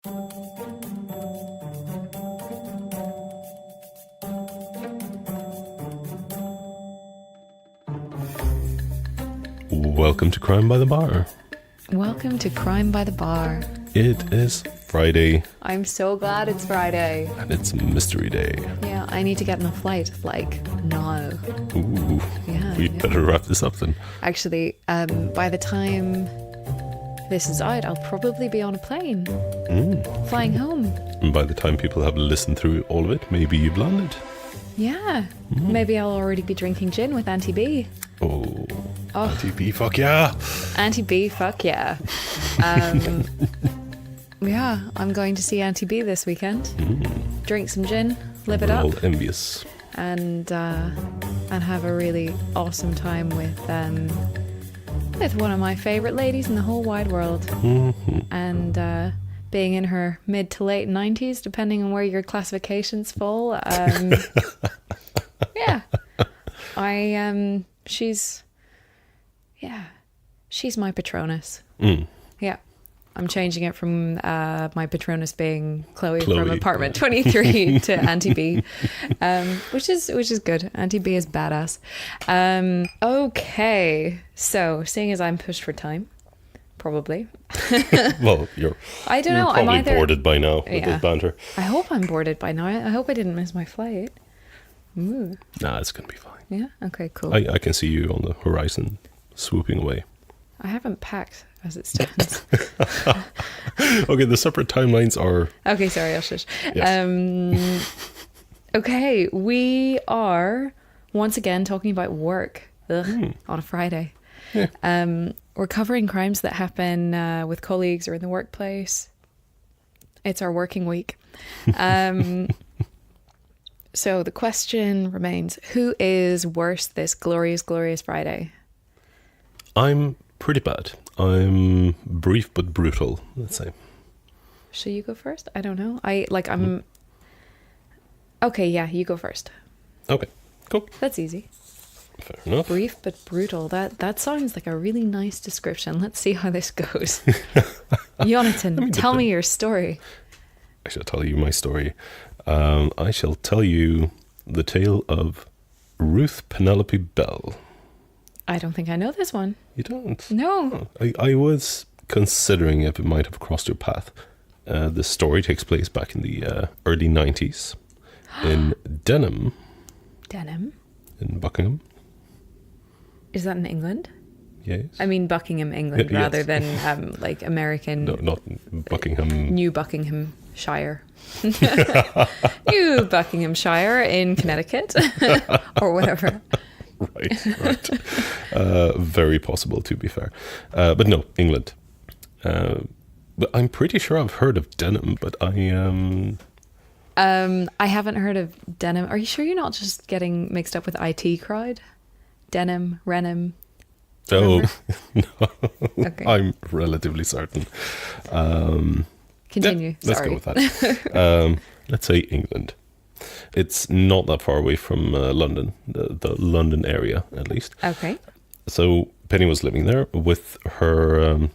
Welcome to Crime by the Bar. Welcome to Crime by the Bar. It is Friday. I'm so glad it's Friday. And it's Mystery Day. Yeah, I need to get on a flight, like, now. Ooh. Yeah. We better wrap this up then. Actually, by the time this is out, I'll probably be on a plane. Flying home. And by the time people have listened through all of it, maybe you've landed. Yeah. Maybe I'll already be drinking gin with Auntie B. Oh. Auntie B, fuck yeah. Auntie B, fuck yeah. Yeah, I'm going to see Auntie B this weekend. Drink some gin, live it We're up. all envious. And have a really awesome time with one of my favourite ladies in the whole wide world. And being in her mid to late 90s, depending on where your classifications fall. Yeah. She's my Patronus. Yeah. I'm changing it from my Patronus being Chloe from Apartment 23 to Auntie B, which is good. Auntie B is badass. Okay, so seeing as I'm pushed for time, probably. Well, I don't know. Probably I'm either boarded by now with this banter. I hope I'm boarded by now. I hope I didn't miss my flight. Ooh. Nah, it's gonna be fine. Yeah. Okay. Cool. I can see you on the horizon, swooping away. I haven't packed as it stands. Okay, the separate timelines are... Okay, sorry, I'll shush. Yes. Okay, we are once again talking about work on a Friday. Yeah. We're covering crimes that happen with colleagues or in the workplace. It's our working week. So the question remains, who is worse this glorious, glorious Friday? I'm pretty bad. I'm brief but brutal, let's say. Should you go first? I don't know. I'm... Okay, yeah, you go first. Okay, cool. That's easy. Fair enough. Brief but brutal. That sounds like a really nice description. Let's see how this goes. Jonatan, tell me your story. I shall tell you my story. I shall tell you the tale of Ruth Penelope Bell. I don't think I know this one. You don't? No. Oh, I was considering if it might have crossed your path. The story takes place back in the early 90s in Denham. Denham? In Buckingham. Is that in England? Yes. I mean Buckingham, England, Yes. rather than like American... No, not Buckingham. New Buckinghamshire. New Buckinghamshire in Connecticut. Or whatever. Right. Very possible, to be fair. But no, England. But I'm pretty sure I've heard of Denham, but I haven't heard of Denham. Are you sure you're not just getting mixed up with IT crowd? Denham, Renham. Oh, no. Okay. I'm relatively certain. Continue. Yeah, let's Sorry. go with that. Let's say England. It's not that far away from London, the London area, at least. Okay. So Penny was living there with her...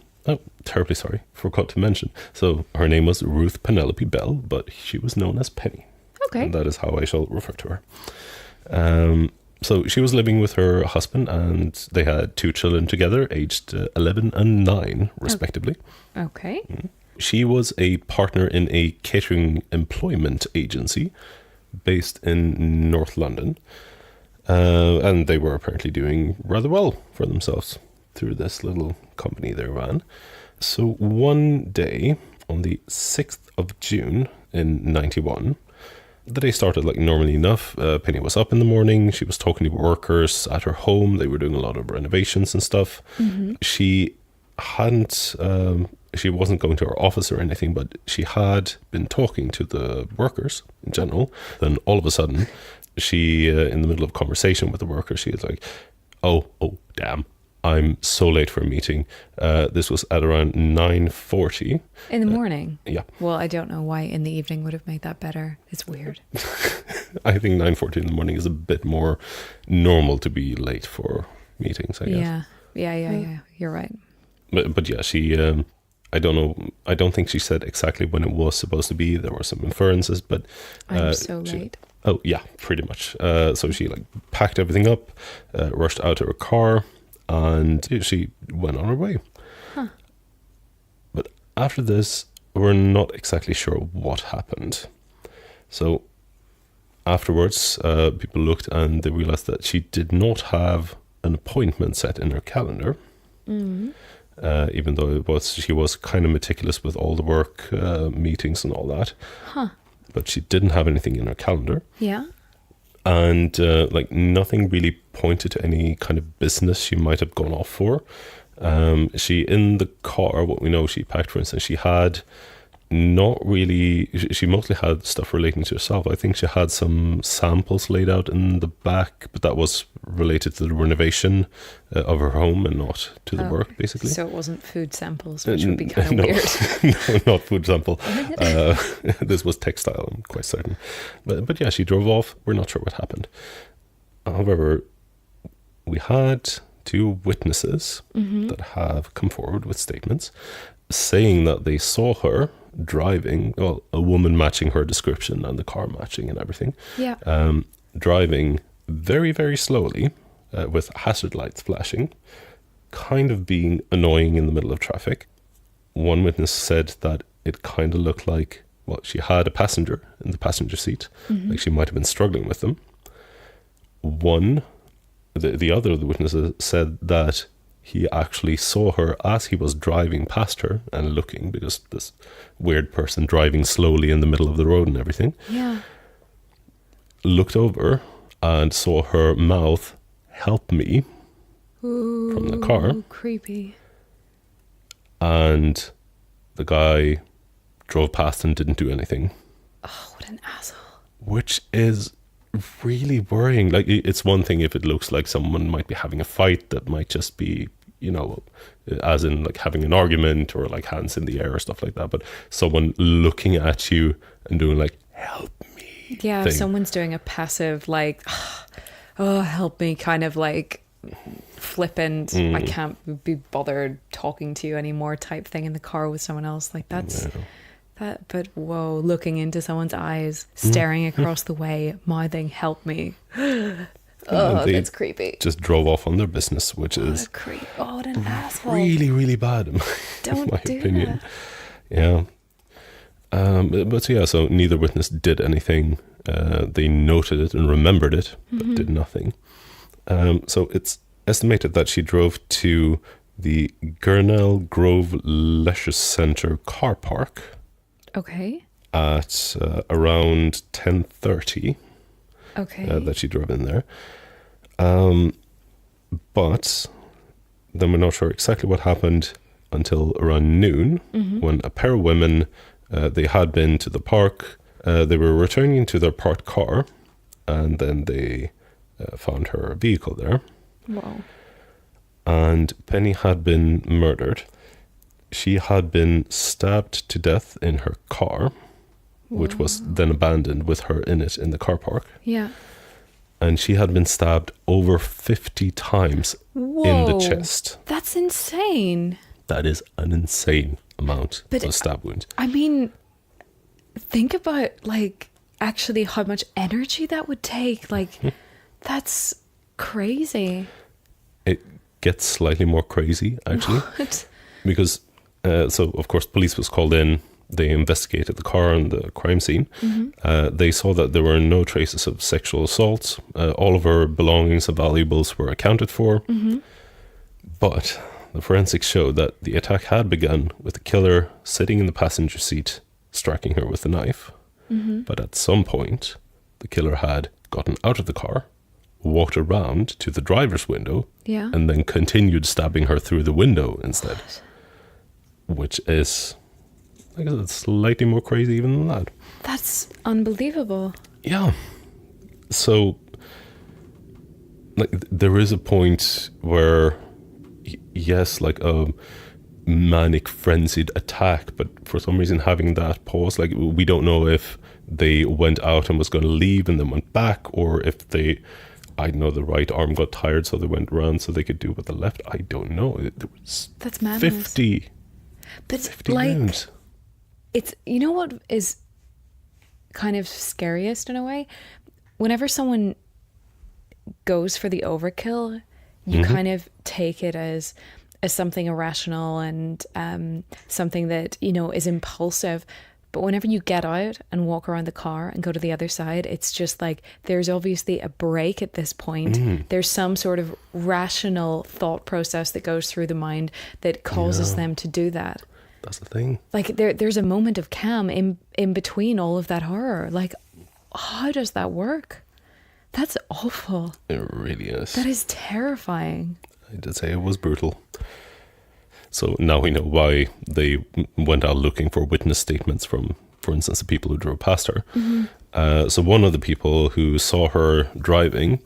terribly sorry, forgot to mention. So her name was Ruth Penelope Bell, but she was known as Penny. Okay. And that is how I shall refer to her. So she was living with her husband, and they had 2 children together, aged 11 and 9, respectively. Okay. She was a partner in a catering employment agency based in North London. And they were apparently doing rather well for themselves through this little company they ran. So one day, on the 6th of June in 91, the day started like normally enough. Penny was up in the morning. She was talking to workers at her home. They were doing a lot of renovations and stuff. She hadn't... she wasn't going to her office or anything, but she had been talking to the workers in general. Then all of a sudden, she, in the middle of conversation with the workers, she was like, oh, damn, I'm so late for a meeting. This was at around 9:40. In the morning? Yeah. Well, I don't know why in the evening would have made that better. It's weird. I think 9:40 in the morning is a bit more normal to be late for meetings, I guess. Yeah. You're right. But yeah, she I don't know. I don't think she said exactly when it was supposed to be. There were some inferences, but I'm so late. Oh yeah, pretty much. So she like packed everything up, rushed out to her car, and she went on her way. Huh. But after this, we're not exactly sure what happened. So afterwards, people looked and they realized that she did not have an appointment set in her calendar. Even though she was kind of meticulous with all the work meetings and all that. Huh. But she didn't have anything in her calendar. Yeah. And like nothing really pointed to any kind of business she might have gone off for. She, in the car, what we know she packed, for instance, she had she mostly had stuff relating to herself. I think she had some samples laid out in the back, but that was related to the renovation of her home and not to the work, basically. So it wasn't food samples, which would be kind of weird. No, not food sample. This was textile, I'm quite certain. But yeah, she drove off. We're not sure what happened. However, we had 2 witnesses that have come forward with statements saying that they saw her driving, well, a woman matching her description and the car matching and everything. Yeah. Driving very, very slowly with hazard lights flashing, kind of being annoying in the middle of traffic. One witness said that it kind of looked like, well, she had a passenger in the passenger seat, like she might have been struggling with them. The other of the witnesses said that he actually saw her as he was driving past her and looking, because this weird person driving slowly in the middle of the road and everything. Yeah. Looked over and saw her mouth, "Help me," Ooh, from the car. Creepy. And the guy drove past and didn't do anything. Oh, what an asshole. Which is really worrying. Like, it's one thing if it looks like someone might be having a fight that might just be, as in like having an argument or like hands in the air or stuff like that, but someone looking at you and doing like, "Help me." Yeah, thing. if someone's doing a passive like, "Oh, help me," kind of like flippant, I can't be bothered talking to you anymore type thing in the car with someone else, like that's but whoa, looking into someone's eyes, staring across the way, mouthing, "Help me." Oh, that's creepy. Just drove off on their business, which is what an asshole. really, really bad Don't in my do opinion. that. Yeah. So neither witness did anything. They noted it and remembered it, but did nothing. So it's estimated that she drove to the Gurnell Grove Leisure Centre car park. Okay. At around 10:30. Okay. That she drove in there. But then we're not sure exactly what happened until around noon, when a pair of women, they had been to the park. They were returning to their parked car, and then they found her vehicle there. Wow. And Penny had been murdered. She had been stabbed to death in her car, which was then abandoned with her in it in the car park. Yeah. And she had been stabbed over 50 times in the chest. That's insane. That is an insane amount of stab wound. I mean, think about like actually how much energy that would take. Like, that's crazy. It gets slightly more crazy, actually. What? Because, so of course, police was called in. They investigated the car and the crime scene. They saw that there were no traces of sexual assault. All of her belongings and valuables were accounted for. But the forensics showed that the attack had begun with the killer sitting in the passenger seat, striking her with a knife. But at some point, the killer had gotten out of the car, walked around to the driver's window, and then continued stabbing her through the window instead. Which is... I guess it's slightly more crazy even than that. That's unbelievable. Yeah. So, like, there is a point where, yes, like a manic frenzied attack, but for some reason having that pause, like, we don't know if they went out and was going to leave and then went back, or if they, I don't know, the right arm got tired so they went around so they could do with the left. I don't know. There was That's madness. 50 But 50 like, rounds. it's, you know what is kind of scariest in a way? Whenever someone goes for the overkill, you kind of take it as something irrational and something that, you know, is impulsive. But whenever you get out and walk around the car and go to the other side, it's just like there's obviously a break at this point. There's some sort of rational thought process that goes through the mind that causes them to do that. That's the thing. Like there's a moment of calm in between all of that horror. Like, how does that work? That's awful. It really is. That is terrifying. I did say it was brutal. So now we know why they went out looking for witness statements from, for instance, the people who drove past her. So one of the people who saw her driving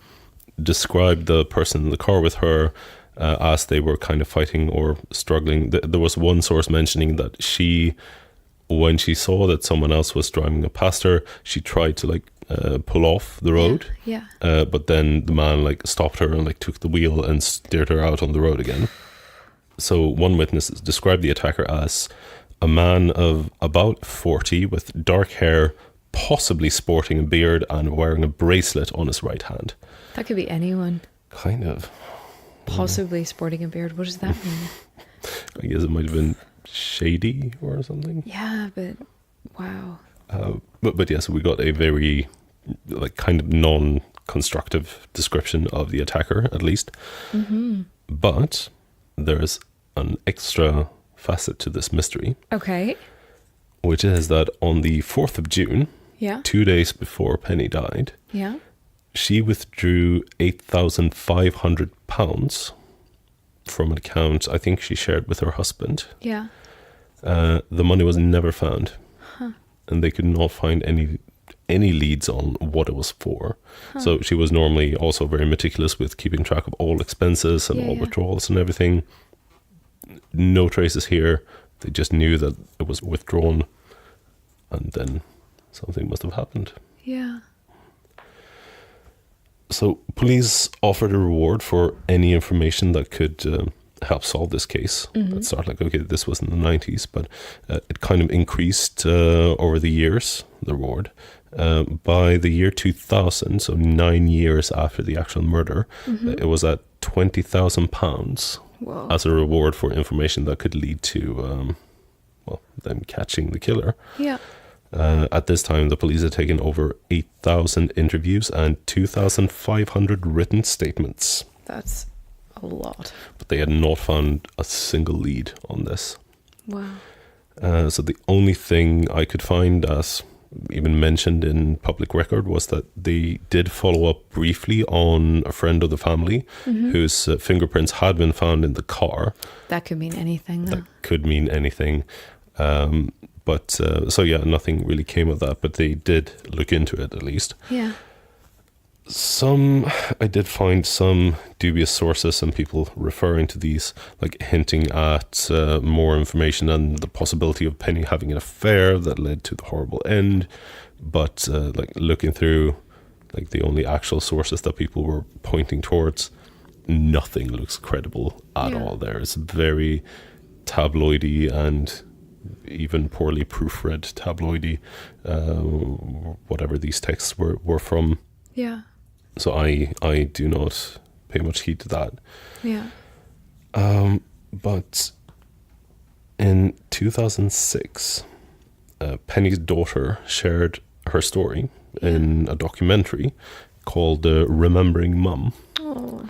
described the person in the car with her as they were kind of fighting or struggling. There was one source mentioning that she, when she saw that someone else was driving past her, she tried to like pull off the road. Yeah. But then the man like stopped her and like took the wheel and steered her out on the road again. So one witness described the attacker as a man of about 40 with dark hair, possibly sporting a beard and wearing a bracelet on his right hand. That could be anyone. Kind of. Possibly sporting a beard. What does that mean? I guess it might have been shady or something. Yeah, but wow. But yes, we got a very like kind of non-constructive description of the attacker, at least. But there's an extra facet to this mystery. Okay. Which is that on the 4th of June, Yeah. 2 days before Penny died, Yeah. she withdrew £8,500 from an account I think she shared with her husband. Yeah. The money was never found. And they could not find any leads on what it was for. So she was normally also very meticulous with keeping track of all expenses and all withdrawals and everything. No traces here. They just knew that it was withdrawn, and then something must have happened. Yeah. So police offered a reward for any information that could help solve this case. It started like, okay, this was in the 90s, but it kind of increased over the years, the reward. By the year 2000, so 9 years after the actual murder, it was at £20,000 as a reward for information that could lead to, them catching the killer. Yeah. At this time, the police had taken over 8,000 interviews and 2,500 written statements. That's a lot. But they had not found a single lead on this. Wow. So the only thing I could find as even mentioned in public record was that they did follow up briefly on a friend of the family whose fingerprints had been found in the car. That could mean anything, though. That could mean anything. So yeah, nothing really came of that, but they did look into it at least. Yeah. I did find some dubious sources and people referring to these, like hinting at more information and the possibility of Penny having an affair that led to the horrible end. But like looking through like the only actual sources that people were pointing towards, nothing looks credible at all there. It's very tabloidy and even poorly proofread tabloidy, whatever these texts were from. Yeah. So I do not pay much heed to that. Yeah. But in 2006, Penny's daughter shared her story in a documentary called Remembering Mum. Oh.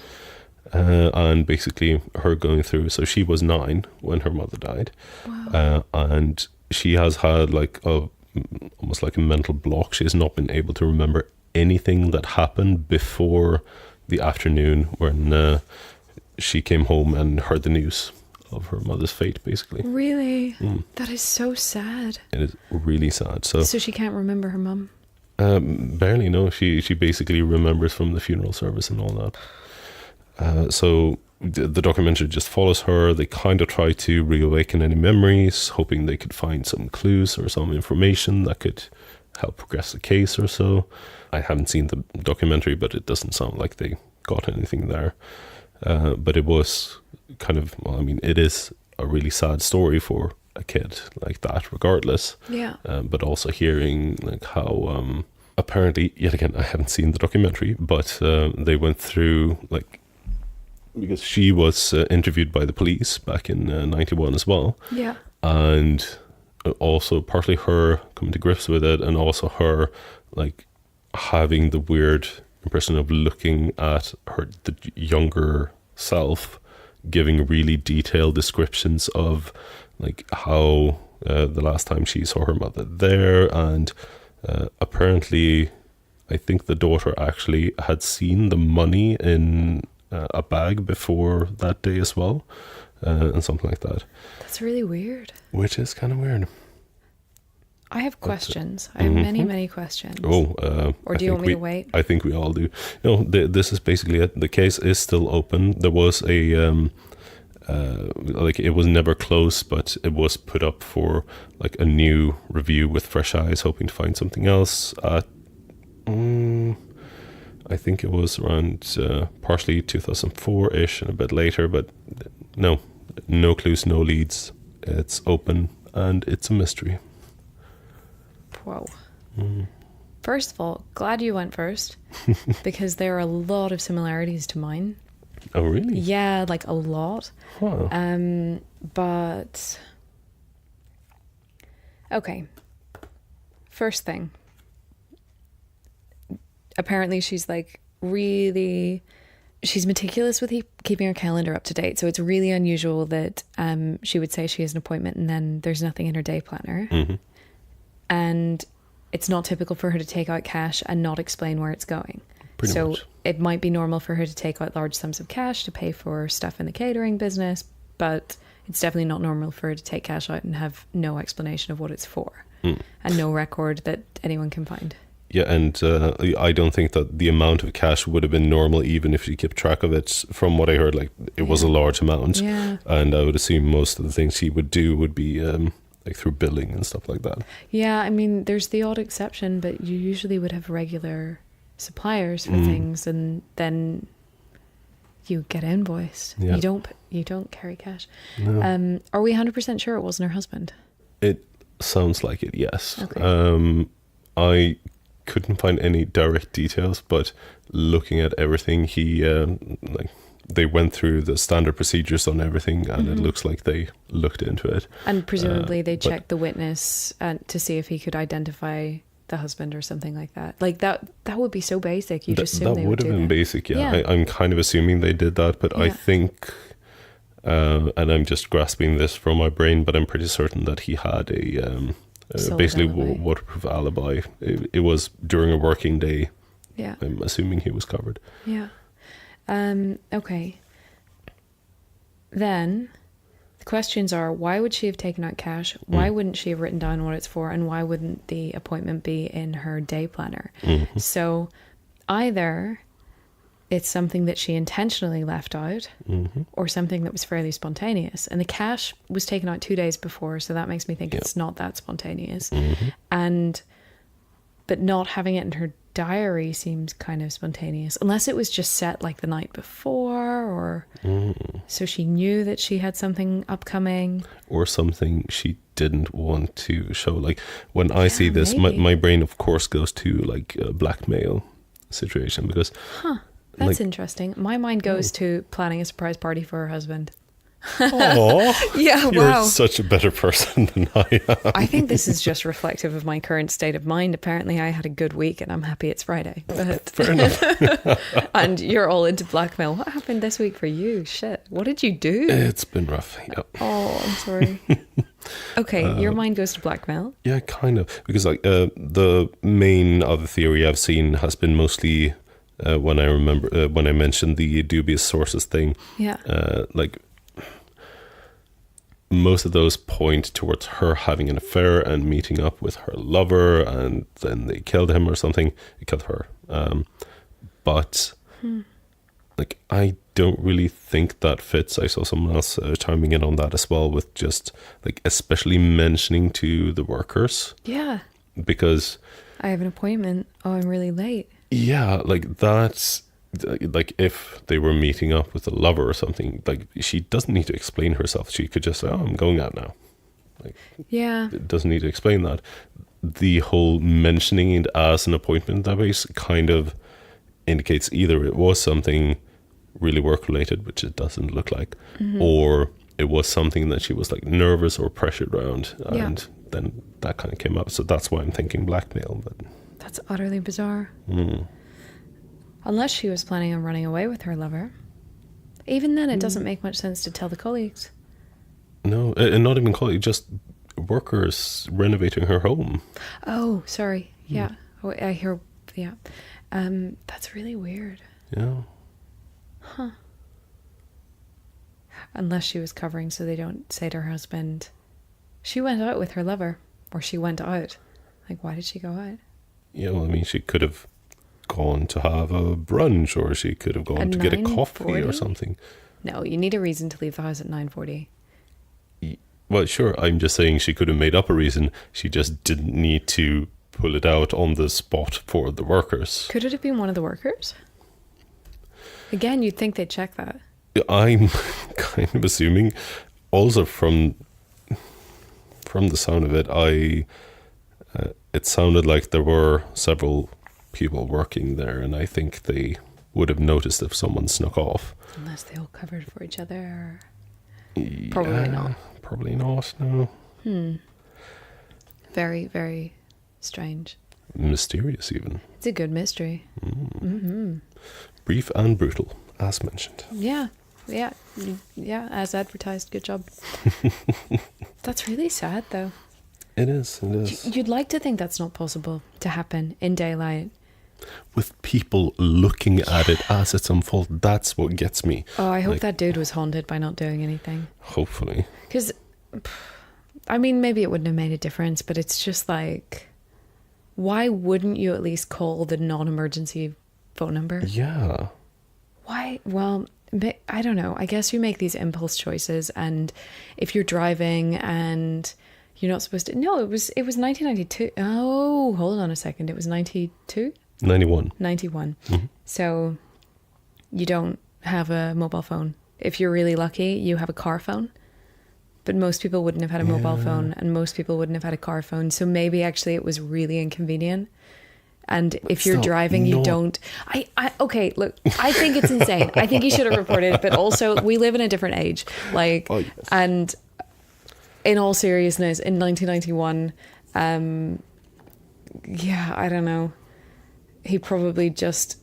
And basically her going through, so she was 9 when her mother died. Wow. And she has had like almost like a mental block. She has not been able to remember anything that happened before the afternoon when she came home and heard the news of her mother's fate, basically. Really? That is so sad. It is really sad. So she can't remember her mum? Barely, no. She basically remembers from the funeral service and all that. So the documentary just follows her. They kind of try to reawaken any memories, hoping they could find some clues or some information that could help progress the case or so. I haven't seen the documentary, but it doesn't sound like they got anything there. But it was kind of, it is a really sad story for a kid like that regardless. Yeah. But also hearing like how apparently, yet again, I haven't seen the documentary, but they went through like, because she was interviewed by the police back in 91 as well. Yeah. And also partly her coming to grips with it, and also her like having the weird impression of looking at the younger self, giving really detailed descriptions of like how the last time she saw her mother there, and apparently I think the daughter actually had seen the money in a bag before that day as well, and something like that. That's really weird. Which is kind of weird. I have questions. I have many questions. Or do you want me to wait? I think we all do. No, this is basically it. The case is still open. There was a like, it was never closed, but it was put up for like a new review with fresh eyes, hoping to find something else at I think it was around partially 2004-ish and a bit later, but no clues, no leads. It's open and it's a mystery. Whoa. First of all, glad you went first, because there are a lot of similarities to mine. Oh, really? Yeah, like a lot. Wow. But okay. First thing. Apparently she's like she's meticulous with keeping her calendar up to date. So it's really unusual that she would say she has an appointment and then there's nothing in her day planner. Mm-hmm. And it's not typical for her to take out cash and not explain where it's going. Pretty so much. It might be normal for her to take out large sums of cash to pay for stuff in the catering business, but it's definitely not normal for her to take cash out and have no explanation of what it's for and no record that anyone can find. Yeah, and I don't think that the amount of cash would have been normal even if she kept track of it. From what I heard, like, it was a large amount. Yeah. And I would assume most of the things she would do would be like through billing and stuff like that. Yeah, I mean, there's the odd exception, but you usually would have regular suppliers for things, and then you get invoiced. Yeah. You don't carry cash. No. Are we 100% sure it wasn't her husband? It sounds like it, yes. Okay. I couldn't find any direct details, but looking at everything, he like, they went through the standard procedures on everything, and it looks like they looked into it. And presumably they checked the witness to see if he could identify the husband or something like that. Like that would be so basic. You just assume that they would have been basic. Yeah. I'm kind of assuming they did that, but I think, and I'm just grasping this from my brain, but I'm pretty certain that he had a basically waterproof alibi. It was during a working day. Yeah. I'm assuming he was covered. Yeah. Okay. Then the questions are, why would she have taken out cash? Why wouldn't she have written down what it's for? And why wouldn't the appointment be in her day planner? So either it's something that she intentionally left out or something that was fairly spontaneous. And the cash was taken out 2 days before, so that makes me think it's not that spontaneous. But not having it in her diary seems kind of spontaneous, unless it was just set like the night before, or so she knew that she had something upcoming, or something she didn't want to show. Like, when I see this, my brain of course goes to like a blackmail situation, because that's interesting. My mind goes to planning a surprise party for her husband. Oh, yeah, you're wow. such a better person than I am. I think this is just reflective of my current state of mind. Apparently I had a good week and I'm happy it's Friday. But fair enough. And you're all into blackmail. What happened this week for you? Shit. What did you do? It's been rough. Yep. Oh, I'm sorry. Okay, your mind goes to blackmail. Yeah, kind of. Because like the main other theory I've seen has been mostly when I remember when I mentioned the dubious sources thing. Yeah. Like, most of those point towards her having an affair and meeting up with her lover, and then they killed him or something. They killed her. But like, I don't really think that fits. I saw someone else chiming in on that as well, with just like especially mentioning to the workers. Yeah. Because I have an appointment. Oh, I'm really late. Yeah, like that's like, if they were meeting up with a lover or something, like, she doesn't need to explain herself. She could just say, oh, I'm going out now. Like, Yeah. it doesn't need to explain that. The whole mentioning it as an appointment database kind of indicates either it was something really work related, which it doesn't look like, or it was something that she was like nervous or pressured around, and then that kind of came up. So that's why I'm thinking blackmail. But That's utterly bizarre. Unless she was planning on running away with her lover. Even then, it doesn't make much sense to tell the colleagues. no, and not even colleagues, just workers renovating her home. Oh, sorry. Yeah. Oh, I hear. Yeah. That's really weird. Yeah. Unless she was covering so they don't say to her husband, she went out with her lover, or she went out. Like, why did she go out? Yeah, well, I mean, she could have gone to have a brunch, or she could have gone At to get a coffee 9:40? or something. No, you need a reason to leave the house at 9:40. Well, sure, I'm just saying she could have made up a reason. She just didn't need to pull it out on the spot for the workers. Could it have been one of the workers? Again, you'd think they'd check that. I'm kind of assuming, also from the sound of it, it sounded like there were several people working there, and I think they would have noticed if someone snuck off. Unless they all covered for each other. Yeah, Probably not. Probably not, no. Very, very strange. Mysterious, even. It's a good mystery. Brief and brutal, as mentioned. Yeah, as advertised. Good job. That's really sad, though. It is. You'd like to think that's not possible to happen in daylight. With people looking at it as it's unfolded, that's what gets me. Oh, I hope that dude was haunted by not doing anything. Hopefully. Because, I mean, maybe it wouldn't have made a difference, but it's just like, why wouldn't you at least call the non-emergency phone number? Yeah. Why? Well, I don't know. I guess you make these impulse choices, and if you're driving and you're not supposed to... No, it was 1992. Oh, hold on a second. It was 92? 91. 91. So you don't have a mobile phone. If you're really lucky, you have a car phone. But most people wouldn't have had a mobile phone, and most people wouldn't have had a car phone. So maybe actually it was really inconvenient. And if you're driving, you don't... Okay, look, I think it's insane. I think you should have reported, but also we live in a different age. Like, Oh, yes. And in all seriousness, in 1991, I don't know. He probably just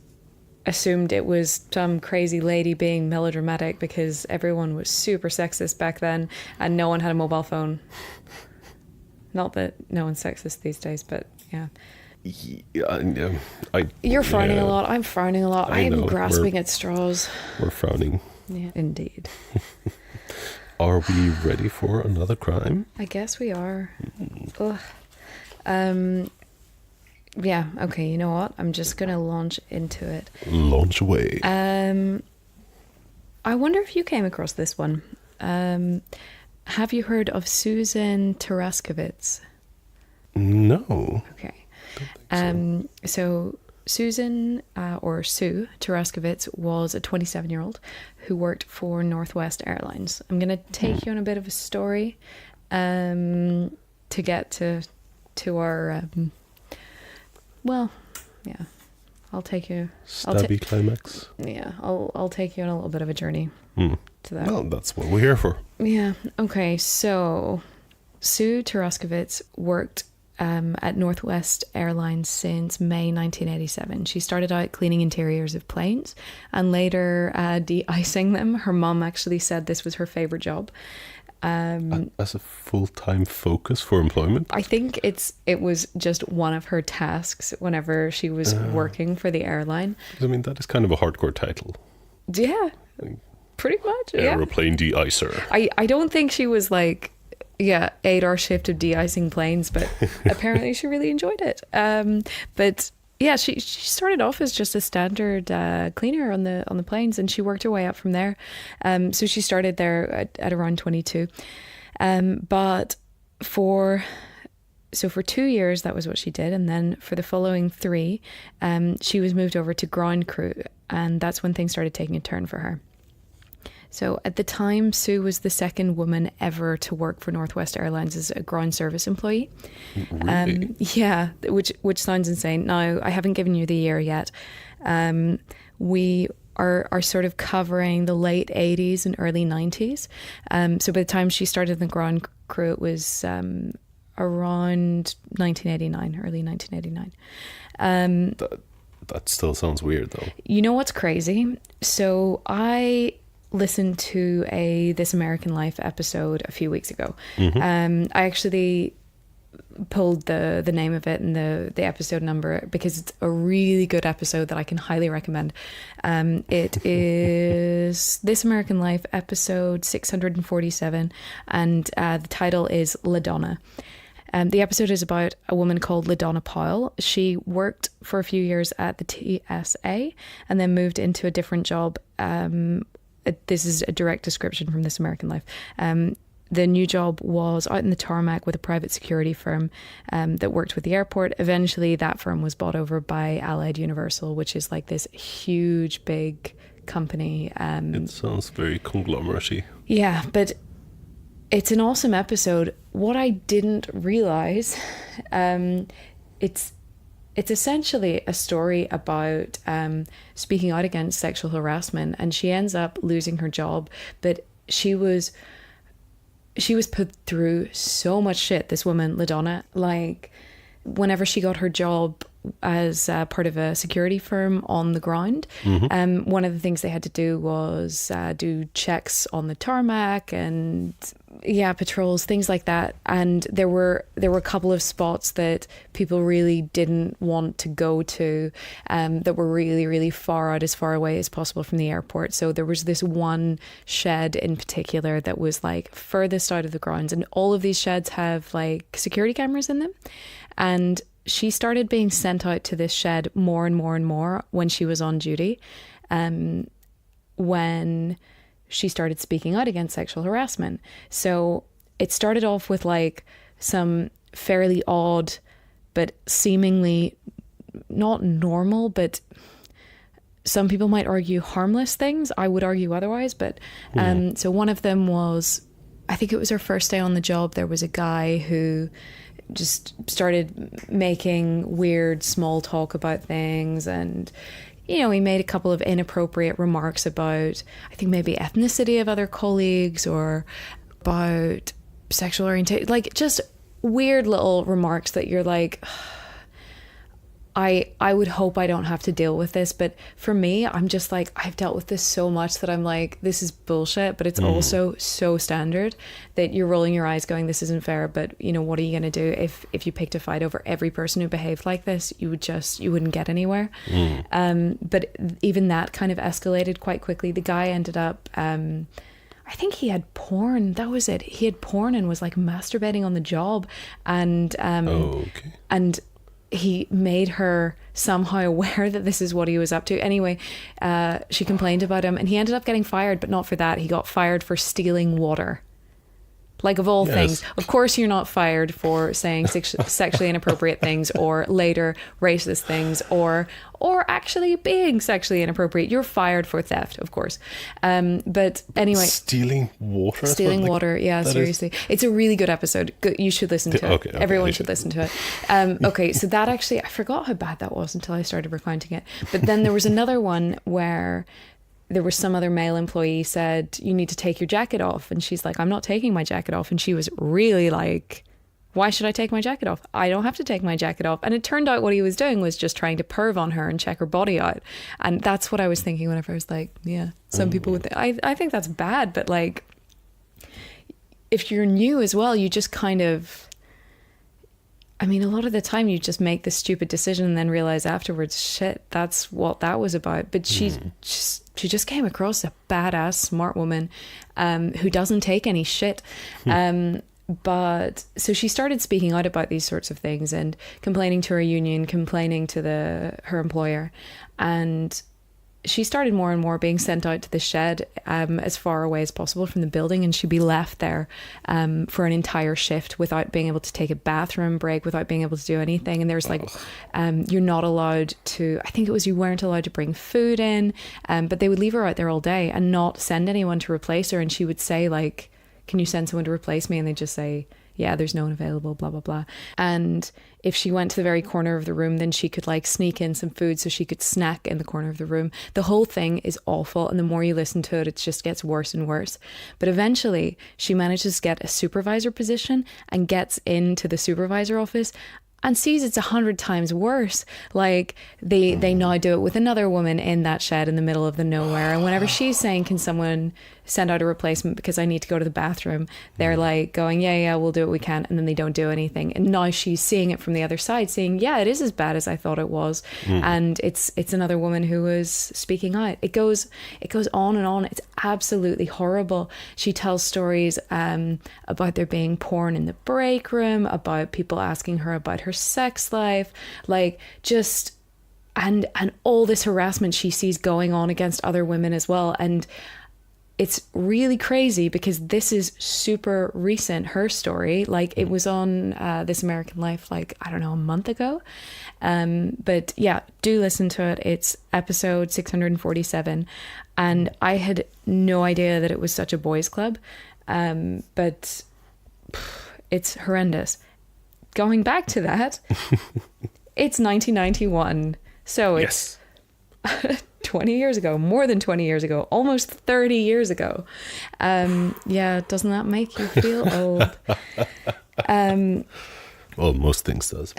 assumed it was some crazy lady being melodramatic because everyone was super sexist back then and no one had a mobile phone. Not that no one's sexist these days, but yeah. You're frowning a lot. I'm frowning a lot. I am grasping at straws. We're frowning. Yeah, indeed. Are we ready for another crime? I guess we are. Ugh. Yeah, okay, you know what? I'm just going to launch into it. Launch away. I wonder if you came across this one. Have you heard of Susan Taraskiewicz? No. Okay. So Susan, or Sue Taraskiewicz, was a 27-year-old who worked for Northwest Airlines. I'm going to take you on a bit of a story to get to our... Well, yeah, I'll take you. Stabby climax. Yeah, I'll take you on a little bit of a journey to that. Well, that's what we're here for. Yeah. Okay. So, Sue Taraskiewicz worked at Northwest Airlines since May 1987. She started out cleaning interiors of planes and later de-icing them. Her mom actually said this was her favorite job. As a full-time focus for employment? I think it was just one of her tasks whenever she was working for the airline. I mean, that is kind of a hardcore title. Yeah, pretty much. Yeah. Aeroplane de-icer. I don't think she was like, 8-hour shift of de-icing planes, but apparently she really enjoyed it. But yeah, she started off as just a standard cleaner on the planes, and she worked her way up from there. So she started there at around 22. But for 2 years, that was what she did. And then for the following 3, she was moved over to ground crew. And that's when things started taking a turn for her. So at the time, Sue was the second woman ever to work for Northwest Airlines as a ground service employee. Really? Yeah, which sounds insane. Now, I haven't given you the year yet. We are sort of covering the late 80s and early 90s. So by the time she started in the ground crew, it was around 1989, early 1989. That still sounds weird, though. You know what's crazy? So I listened to a This American Life episode a few weeks ago. I actually pulled the name of it and the episode number because it's a really good episode that I can highly recommend. It is This American Life episode 647, and the title is LaDonna. The episode is about a woman called LaDonna Powell. She worked for a few years at the TSA and then moved into a different job. This is a direct description from This American Life. The new job was out in the tarmac with a private security firm that worked with the airport. Eventually, that firm was bought over by Allied Universal, which is like this huge, big company. It sounds very conglomerate-y. Yeah, but it's an awesome episode. What I didn't realize, it's essentially a story about speaking out against sexual harassment, and she ends up losing her job, but she was put through so much shit, this woman, LaDonna. Like, whenever she got her job as part of a security firm on the ground, one of the things they had to do was do checks on the tarmac and patrols, things like that. And there were a couple of spots that people really didn't want to go to, that were really, really far out, as far away as possible from the airport. So there was this one shed in particular that was like furthest out of the grounds, and all of these sheds have like security cameras in them. And she started being sent out to this shed more and more and more when she was on duty, when she started speaking out against sexual harassment. So it started off with like some fairly odd, but seemingly not normal, but some people might argue harmless things. I would argue otherwise. But so one of them was, I think it was her first day on the job, there was a guy who just started making weird small talk about things, and he made a couple of inappropriate remarks about, I think, maybe ethnicity of other colleagues or about sexual orientation, like just weird little remarks that you're like, I would hope I don't have to deal with this. But for me, I'm just like, I've dealt with this so much that I'm like, this is bullshit. But it's also so standard that you're rolling your eyes going, this isn't fair. But what are you going to do if you picked a fight over every person who behaved like this? You wouldn't get anywhere. But even that kind of escalated quite quickly. The guy ended up, I think he had porn. That was it. He had porn and was like masturbating on the job. And, and he made her somehow aware that this is what he was up to. Anyway, she complained about him and he ended up getting fired, but not for that. He got fired for stealing water. Like, of all things, of course you're not fired for saying sexually inappropriate things or later racist things or actually being sexually inappropriate. You're fired for theft, of course. But anyway. Stealing water? Stealing water, yeah, seriously. It's a really good episode. You should listen to it. Okay, everyone should listen to it. Okay, so that actually, I forgot how bad that was until I started recounting it. But then there was another one where there was some other male employee said, you need to take your jacket off. And she's like, I'm not taking my jacket off. And she was really like, why should I take my jacket off? I don't have to take my jacket off. And it turned out what he was doing was just trying to perv on her and check her body out. And that's what I was thinking whenever I was like, yeah, some people would I think that's bad. But like, if you're new as well, you just kind of, I mean, a lot of the time you just make this stupid decision and then realize afterwards, shit, that's what that was about. But she just came across a badass, smart woman who doesn't take any shit. But so she started speaking out about these sorts of things and complaining to her union, complaining to her employer. And she started more and more being sent out to the shed as far away as possible from the building, and she'd be left there for an entire shift without being able to take a bathroom break, without being able to do anything. And there's like, you're not allowed to, I think it was you weren't allowed to bring food in, but they would leave her out there all day and not send anyone to replace her. And she would say like, can you send someone to replace me? And they'd just say, yeah, there's no one available, blah, blah, blah. And if she went to the very corner of the room, then she could like sneak in some food so she could snack in the corner of the room. The whole thing is awful. And the more you listen to it, it just gets worse and worse. But eventually she manages to get a supervisor position and gets into the supervisor office and sees it's 100 times worse. Like they now do it with another woman in that shed in the middle of the nowhere. And whenever she's saying, can someone send out a replacement because I need to go to the bathroom, they're like going, yeah, we'll do what we can. And then they don't do anything. And now she's seeing it from the other side, saying, yeah, it is as bad as I thought it was. And it's another woman who was speaking out. It goes on and on. It's absolutely horrible. She tells stories about there being porn in the break room, about people asking her about her sex life, like just and all this harassment she sees going on against other women as well. And it's really crazy because this is super recent, her story. Like it was on This American Life, like, I don't know, a month ago. But yeah, do listen to it. It's episode 647. And I had no idea that it was such a boys' club. But it's horrendous. Going back to that, it's 1991. So it's 20 years ago, more than 20 years ago, almost 30 years ago. Yeah, doesn't that make you feel old? Well, most things does.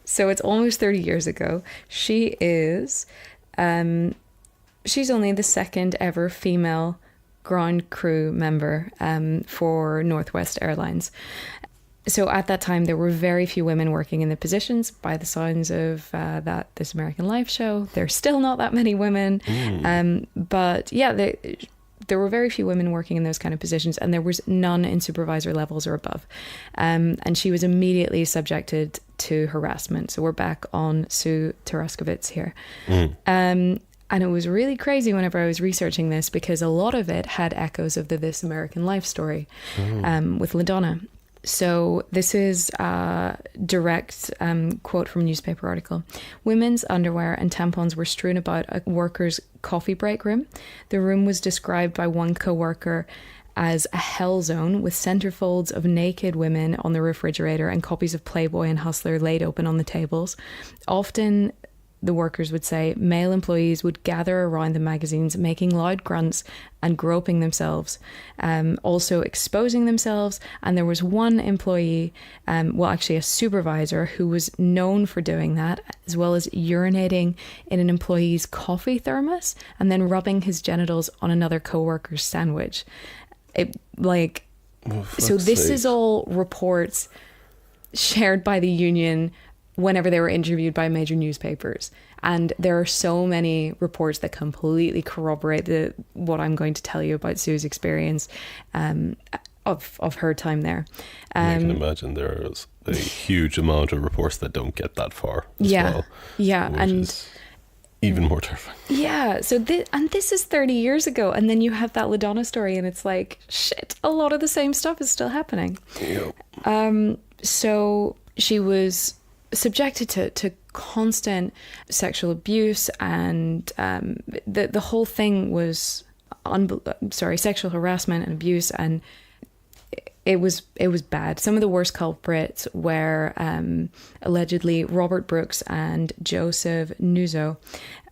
So it's almost 30 years ago. She is, she's only the second ever female ground crew member for Northwest Airlines. So at that time, there were very few women working in the positions. By the sounds of that This American Life show, there's still not that many women. But yeah, there were very few women working in those kind of positions, and there was none in supervisor levels or above. And she was immediately subjected to harassment. So we're back on Sue Taraskiewicz here. And it was really crazy whenever I was researching this, because a lot of it had echoes of the This American Life story with LaDonna. So this is a direct quote from a newspaper article. Women's underwear and tampons were strewn about a worker's coffee break room. The room was described by one co-worker as a hell zone, with centerfolds of naked women on the refrigerator and copies of Playboy and Hustler laid open on the tables. Often, the workers would say, male employees would gather around the magazines, making loud grunts and groping themselves, also exposing themselves. And there was one employee, actually a supervisor, who was known for doing that, as well as urinating in an employee's coffee thermos and then rubbing his genitals on another co-worker's sandwich. So this is all reports shared by the union whenever they were interviewed by major newspapers. And there are so many reports that completely corroborate what I'm going to tell you about Sue's experience of her time there. I can imagine there's a huge amount of reports that don't get that far as well. Yeah, and is even more terrifying. Yeah, so this is 30 years ago, and then you have that LaDonna story, and it's like, shit, a lot of the same stuff is still happening. Yep. So she was subjected to constant sexual abuse, and the whole thing was sexual harassment and abuse, and it was bad. Some of the worst culprits were allegedly Robert Brooks and Joseph Nuzzo.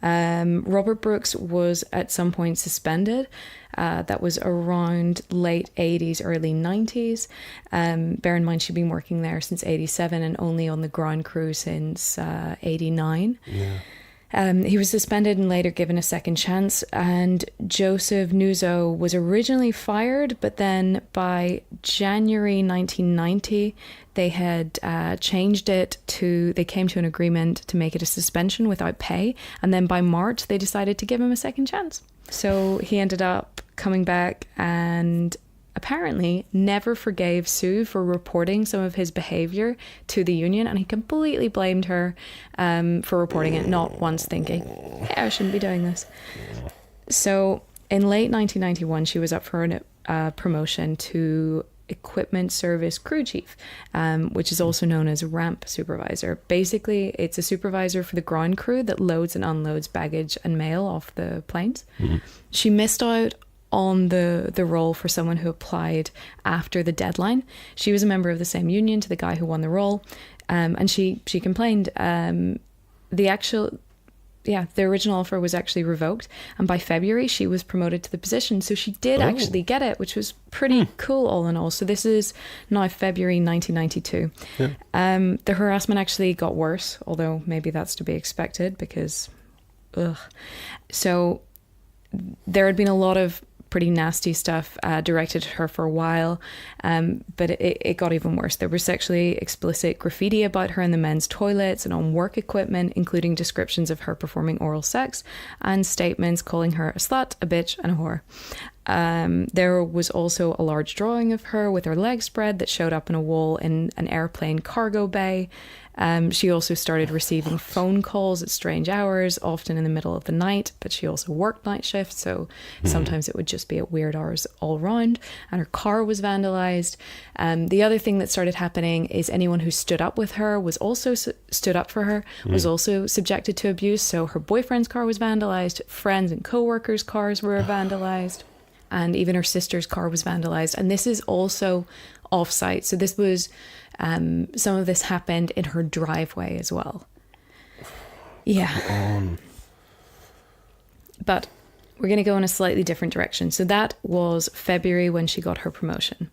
Robert Brooks was at some point suspended. That was around late 80s, early 90s. Bear in mind, she'd been working there since 87 and only on the ground crew since 89. Yeah. He was suspended and later given a second chance. And Joseph Nuzzo was originally fired, but then by January 1990, they had changed it they came to an agreement to make it a suspension without pay. And then by March, they decided to give him a second chance. So he ended up coming back and apparently never forgave Sue for reporting some of his behavior to the union, and he completely blamed her for reporting it, not once thinking, yeah, I shouldn't be doing this. So in late 1991, she was up for a promotion to equipment service crew chief, which is also known as ramp supervisor. Basically, it's a supervisor for the ground crew that loads and unloads baggage and mail off the planes. She missed out on the role for someone who applied after the deadline. She was a member of the same union to the guy who won the role, and she complained. The original offer was actually revoked, and by February she was promoted to the position, so she did actually get it, which was pretty cool all in all. So this is now February 1992. The harassment actually got worse, although maybe that's to be expected because so there had been a lot of pretty nasty stuff directed at her for a while, but it got even worse. There was sexually explicit graffiti about her in the men's toilets and on work equipment, including descriptions of her performing oral sex and statements calling her a slut, a bitch and a whore. There was also a large drawing of her with her legs spread that showed up on a wall in an airplane cargo bay. She also started receiving phone calls at strange hours, often in the middle of the night, but she also worked night shifts, so sometimes it would just be at weird hours all round, and her car was vandalized. The other thing that started happening is anyone who stood up with her was also stood up for her, was also subjected to abuse. So her boyfriend's car was vandalized, friends and co-workers' cars were vandalized, and even her sister's car was vandalized. And this is also off-site, so this was some of this happened in her driveway as well. Yeah. But we're going to go in a slightly different direction. So that was February when she got her promotion.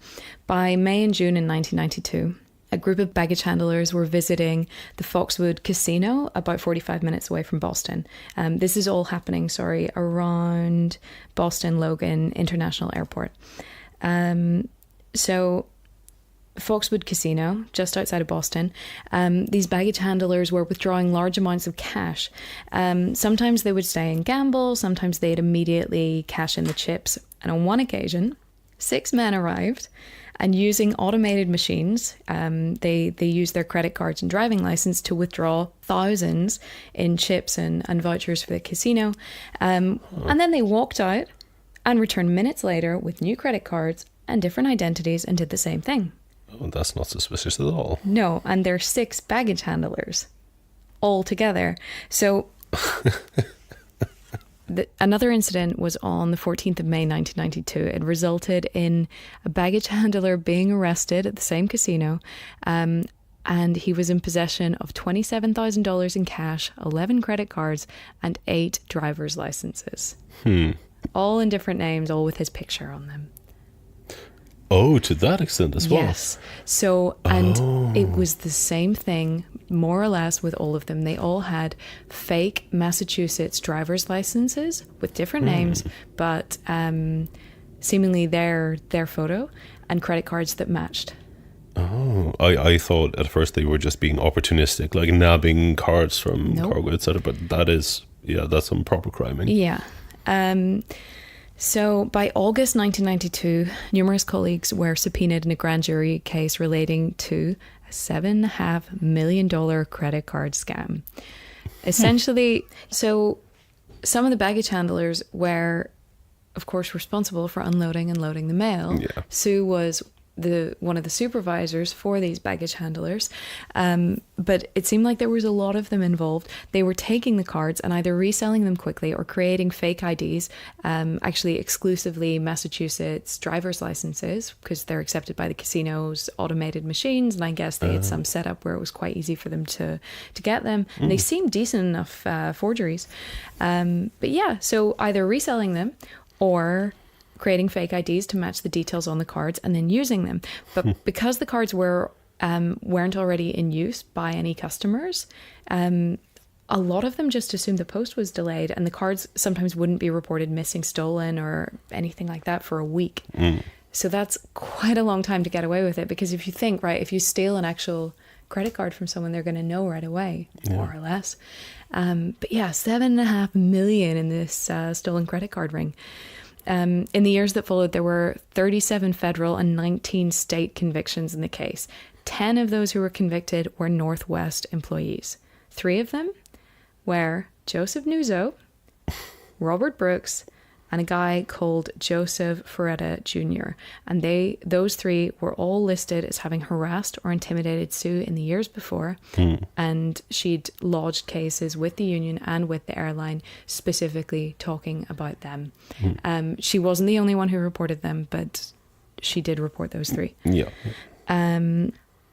By May and June in 1992, a group of baggage handlers were visiting the Foxwood Casino about 45 minutes away from Boston. This is all happening, around Boston Logan International Airport. So Foxwood Casino, just outside of Boston, these baggage handlers were withdrawing large amounts of cash. Sometimes they would stay and gamble, sometimes they'd immediately cash in the chips. And on one occasion, 6 men arrived, and using automated machines, they used their credit cards and driving license to withdraw thousands in chips and vouchers for the casino. And then they walked out and returned minutes later with new credit cards and different identities and did the same thing. Oh, that's not suspicious at all. No, and there are 6 baggage handlers all together. So another incident was on the 14th of May 1992. It resulted in a baggage handler being arrested at the same casino, and he was in possession of $27,000 in cash, 11 credit cards, and 8 driver's licenses. All in different names, all with his picture on them. Oh, to that extent as well. Yes. So, and it was the same thing, more or less, with all of them. They all had fake Massachusetts driver's licenses with different names, but seemingly their photo and credit cards that matched. Oh, I thought at first they were just being opportunistic, like nabbing cards from cargo, etc. But that is, that's some proper criming. Yeah. So by August 1992, numerous colleagues were subpoenaed in a grand jury case relating to a $7.5 million credit card scam. Essentially, so some of the baggage handlers were, of course, responsible for unloading and loading the mail. Yeah. Sue was one of the supervisors for these baggage handlers, but it seemed like there was a lot of them involved. They were taking the cards and either reselling them quickly or creating fake IDs, actually exclusively Massachusetts driver's licenses, because they're accepted by the casino's automated machines, and I guess they had some setup where it was quite easy for them to get them, and they seemed decent enough forgeries. But yeah, so either reselling them or creating fake IDs to match the details on the cards and then using them. But because the cards weren't already in use by any customers, a lot of them just assumed the post was delayed, and the cards sometimes wouldn't be reported missing, stolen, or anything like that for a week. So that's quite a long time to get away with it, because if you think, right, if you steal an actual credit card from someone, they're going to know right away, more or less. But yeah, $7.5 million in this stolen credit card ring. In the years that followed, there were 37 federal and 19 state convictions in the case. 10 of those who were convicted were Northwest employees. 3 of them were Joseph Nuzzo, Robert Brooks, and a guy called Joseph Ferretta Jr. And those 3 were all listed as having harassed or intimidated Sue in the years before. And she'd lodged cases with the union and with the airline, specifically talking about them. She wasn't the only one who reported them, but she did report those 3. Yeah.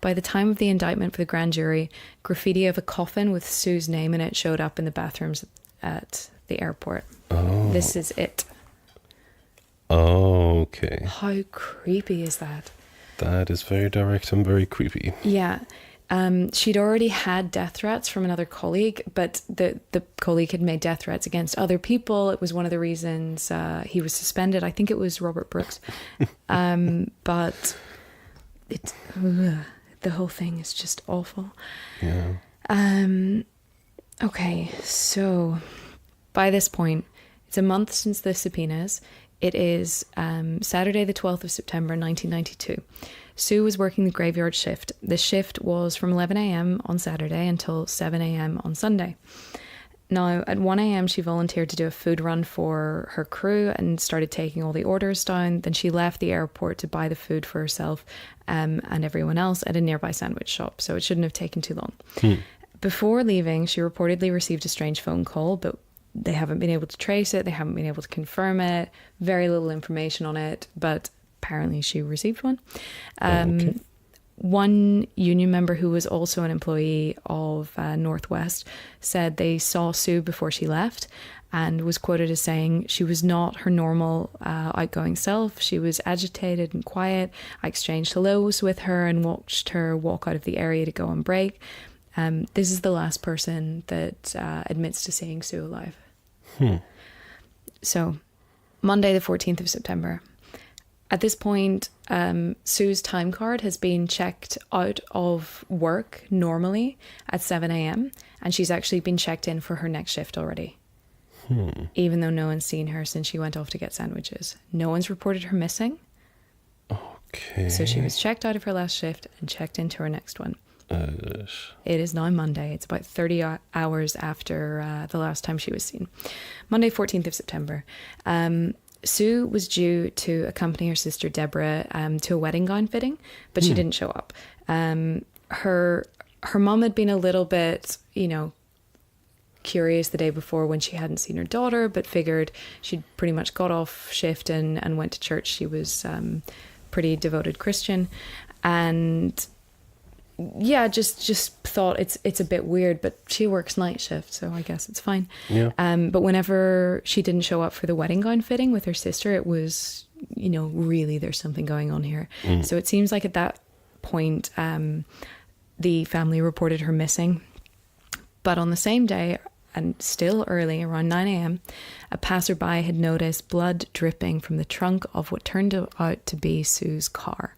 By the time of the indictment for the grand jury, graffiti of a coffin with Sue's name in it showed up in the bathrooms at the airport. Oh. This is it. Okay. How creepy is that? That is very direct and very creepy. Yeah. She'd already had death threats from another colleague, but the colleague had made death threats against other people. It was one of the reasons he was suspended. I think it was Robert Brooks. But it's... the whole thing is just awful. Yeah. Okay, so by this point, it's a month since the subpoenas. It is Saturday the 12th of September 1992. Sue was working the graveyard shift. The shift was from 11 a.m. on Saturday until 7 a.m. on Sunday. Now, at 1 a.m. she volunteered to do a food run for her crew and started taking all the orders down. Then she left the airport to buy the food for herself and everyone else at a nearby sandwich shop, so it shouldn't have taken too long. Before leaving, she reportedly received a strange phone call, but they haven't been able to trace it. They haven't been able to confirm it. Very little information on it, but apparently she received one. Okay. One union member who was also an employee of Northwest said they saw Sue before she left and was quoted as saying she was not her normal outgoing self. She was agitated and quiet. I exchanged hellos with her and watched her walk out of the area to go on break. This is the last person that admits to seeing Sue alive. So, Monday the 14th of September. At this point, Sue's time card has been checked out of work normally at 7 a.m. and she's actually been checked in for her next shift already. Even though no one's seen her since she went off to get sandwiches. No one's reported her missing. Okay. So she was checked out of her last shift and checked into her next one. It is now Monday. It's about 30 hours after the last time she was seen. Monday, 14th of September. Sue was due to accompany her sister Deborah to a wedding gown fitting, but she didn't show up. Her mum had been a little bit, curious the day before when she hadn't seen her daughter, but figured she'd pretty much got off shift and went to church. She was pretty devoted Christian, and yeah, just thought it's a bit weird, but she works night shift, so I guess it's fine. Yeah. But whenever she didn't show up for the wedding gown fitting with her sister, it was, really there's something going on here. So it seems like at that point, the family reported her missing. But on the same day, and still early, around 9 a.m., a passerby had noticed blood dripping from the trunk of what turned out to be Sue's car.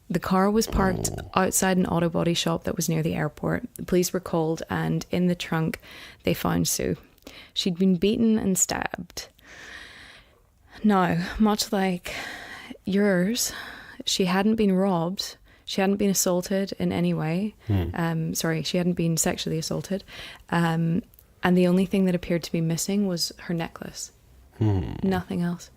The car was parked outside an auto body shop that was near the airport. The police were called, and in the trunk, they found Sue. She'd been beaten and stabbed. Now, much like yours, she hadn't been robbed. She hadn't been assaulted in any way. She hadn't been sexually assaulted. And the only thing that appeared to be missing was her necklace. Nothing else.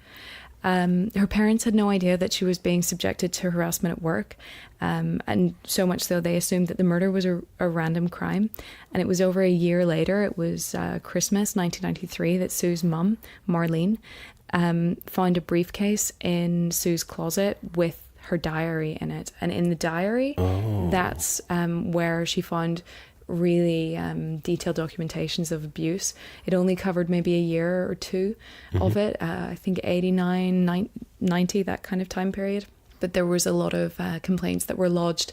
Her parents had no idea that she was being subjected to harassment at work, and so much so they assumed that the murder was a random crime. And it was over a year later, it was Christmas 1993, that Sue's mum, Marlene, found a briefcase in Sue's closet with her diary in it. And in the diary, that's where she found really detailed documentations of abuse. It only covered maybe a year or two of it. I think 89, 90, that kind of time period. But there was a lot of complaints that were lodged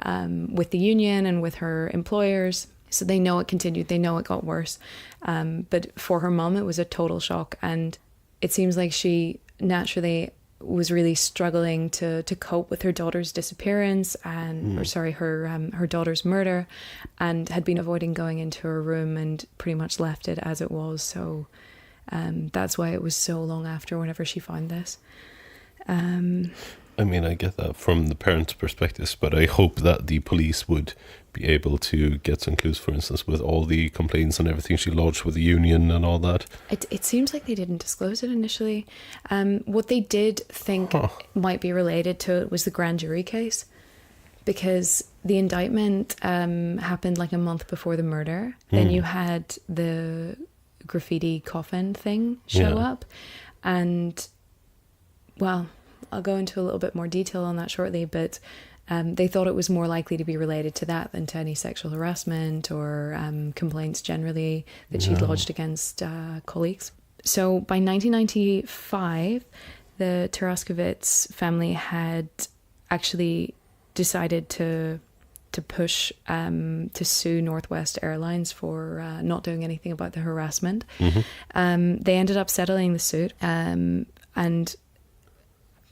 with the union and with her employers. So they know it continued. They know it got worse. But for her mum, it was a total shock. And it seems like she naturally was really struggling to cope with her daughter's disappearance and her daughter's murder, and had been avoiding going into her room and pretty much left it as it was. So That's why it was so long after whenever she found this. I mean, I get that from the parents' perspectives, but I hope that the police would be able to get some clues, for instance, with all the complaints and everything she lodged with the union and all that. It seems like they didn't disclose it initially. What they did think might be related to it was the grand jury case, because the indictment happened like a month before the murder. Then you had the graffiti coffin thing show up, and, well, I'll go into a little bit more detail on that shortly, but they thought it was more likely to be related to that than to any sexual harassment or complaints generally that she'd lodged against colleagues. So by 1995, the Taraskiewicz family had actually decided to push to sue Northwest Airlines for not doing anything about the harassment. They ended up settling the suit and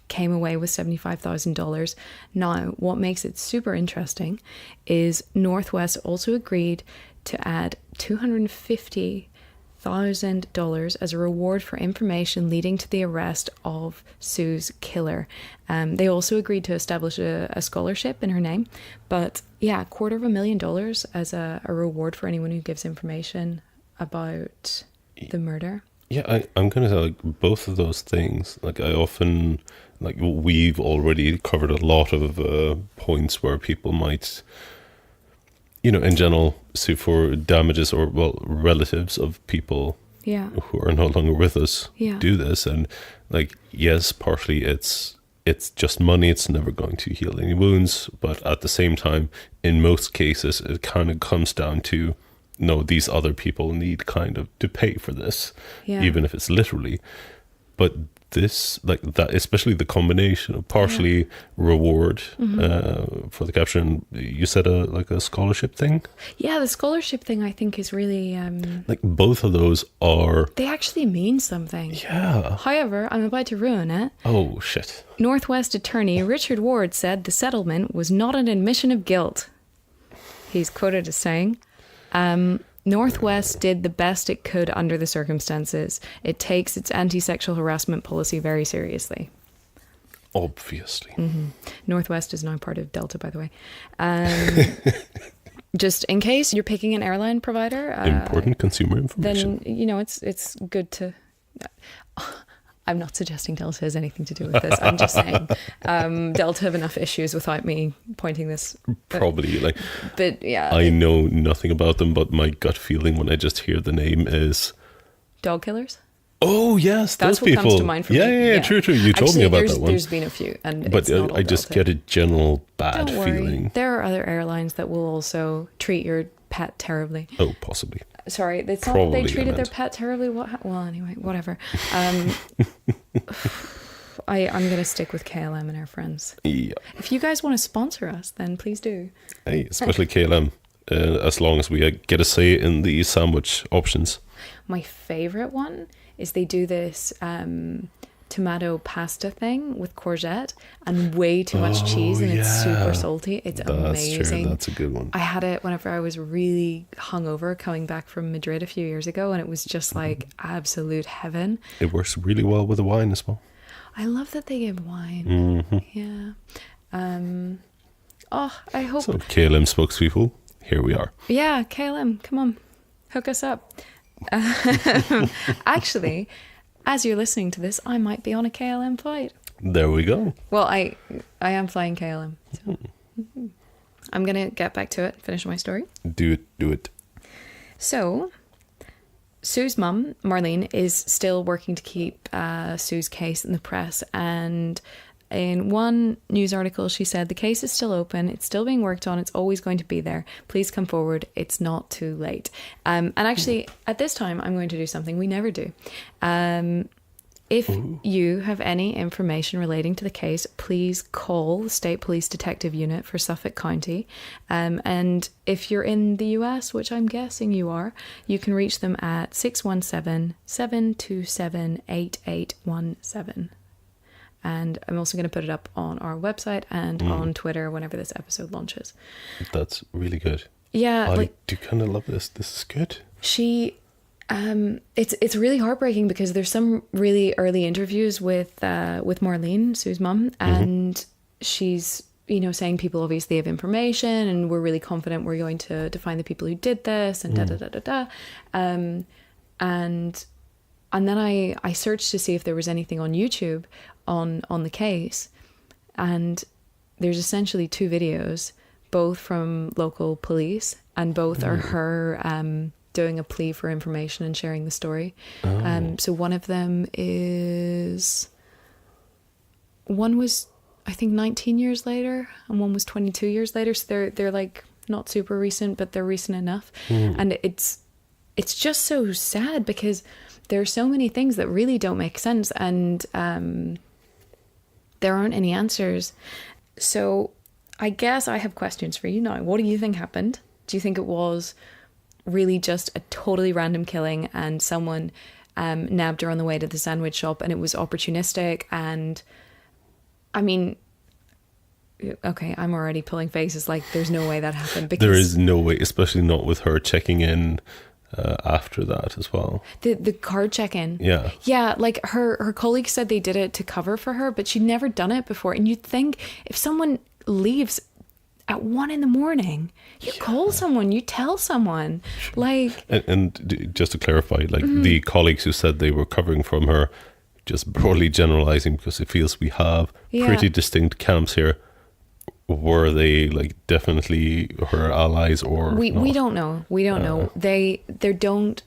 came away with $75,000. Now, what makes it super interesting is Northwest also agreed to add $250,000 as a reward for information leading to the arrest of Sue's killer. They also agreed to establish a scholarship in her name, but yeah, $250,000 as a reward for anyone who gives information about the murder. Yeah, I'm going to say, like, both of those things, like, I often, like, we've already covered a lot of points where people might, you know, in general, sue for damages, or, well, relatives of people who are no longer with us do this. And, like, yes, partially it's just money. It's never going to heal any wounds. But at the same time, in most cases, it kind of comes down to, no, these other people need kind of to pay for this, even if it's literally. But this, like that, especially the combination of partially reward for the capture, and you said a scholarship thing. Yeah, the scholarship thing I think is really like both of those are, they actually mean something. Yeah. However, I'm about to ruin it. Oh shit. Northwest attorney Richard Ward said the settlement was not an admission of guilt. He's quoted as saying, Northwest did the best it could under the circumstances. It takes its anti-sexual harassment policy very seriously. Obviously. Northwest is now part of Delta, by the way. Just in case you're picking an airline provider. Important consumer information. Then, you know, it's good to... I'm not suggesting Delta has anything to do with this. I'm just saying Delta have enough issues without me pointing this. Probably, like, but yeah, I know nothing about them, but my gut feeling when I just hear the name is dog killers. Oh yes, that's those people. Comes to mind for me. Yeah, true. You told me about that one. There's been a few, and but it's not all I just Delta. get a general bad Don't worry. feeling. There are other airlines that will also treat your pet terribly. Oh, possibly. Sorry, it's not that they treated their pet terribly. Well, anyway, whatever. I'm going to stick with KLM and Air France. Yeah. If you guys want to sponsor us, then please do. Hey, especially KLM, as long as we get a say in the sandwich options. My favourite one is they do this tomato pasta thing with courgette and way too much cheese, and it's super salty. It's amazing. That's true. That's a good one. I had it whenever I was really hungover coming back from Madrid a few years ago, and it was just like absolute heaven. It works really well with the wine as well. I love that they give wine. Yeah. I hope. So KLM spokespeople, here we are. Yeah, KLM, come on, hook us up. Actually, as you're listening to this, I might be on a KLM flight. There we go. Well, I am flying KLM. So. I'm going to get back to it, finish my story. Do it. So, Sue's mum, Marlene, is still working to keep Sue's case in the press. And in one news article, she said, the case is still open. It's still being worked on. It's always going to be there. Please come forward. It's not too late. And actually, at this time, I'm going to do something we never do. If you have any information relating to the case, please call the State Police Detective Unit for Suffolk County. And if you're in the US, which I'm guessing you are, you can reach them at 617-727-8817. And I'm also going to put it up on our website and on Twitter whenever this episode launches. That's really good. Yeah. I do kind of love this. This is good. She It's really heartbreaking because there's some really early interviews with Marlene, Sue's mum, and she's, you know, saying people obviously have information and we're really confident we're going to find the people who did this and and then I searched to see if there was anything on YouTube on the case, and there's essentially 2 videos, both from local police, and both are her doing a plea for information and sharing the story. So one of them was I think 19 years later, and one was 22 years later. So they're like not super recent, but they're recent enough. And it's just so sad because there are so many things that really don't make sense, and there aren't any answers. So I guess I have questions for you now. What do you think happened? Do you think it was really just a totally random killing and someone nabbed her on the way to the sandwich shop and it was opportunistic? And I mean, okay, I'm already pulling faces like there's no way that happened. Because there is no way, especially not with her checking in after that as well. The card check-in. Yeah. Yeah, like her colleagues said they did it to cover for her, but she'd never done it before. And you'd think if someone leaves at 1 a.m, you call someone, you tell someone. Like, and just to clarify, like the colleagues who said they were covering from her, just broadly generalizing, because it feels we have pretty distinct camps here. Were they like definitely her allies, or we not? don't know. We don't know. There don't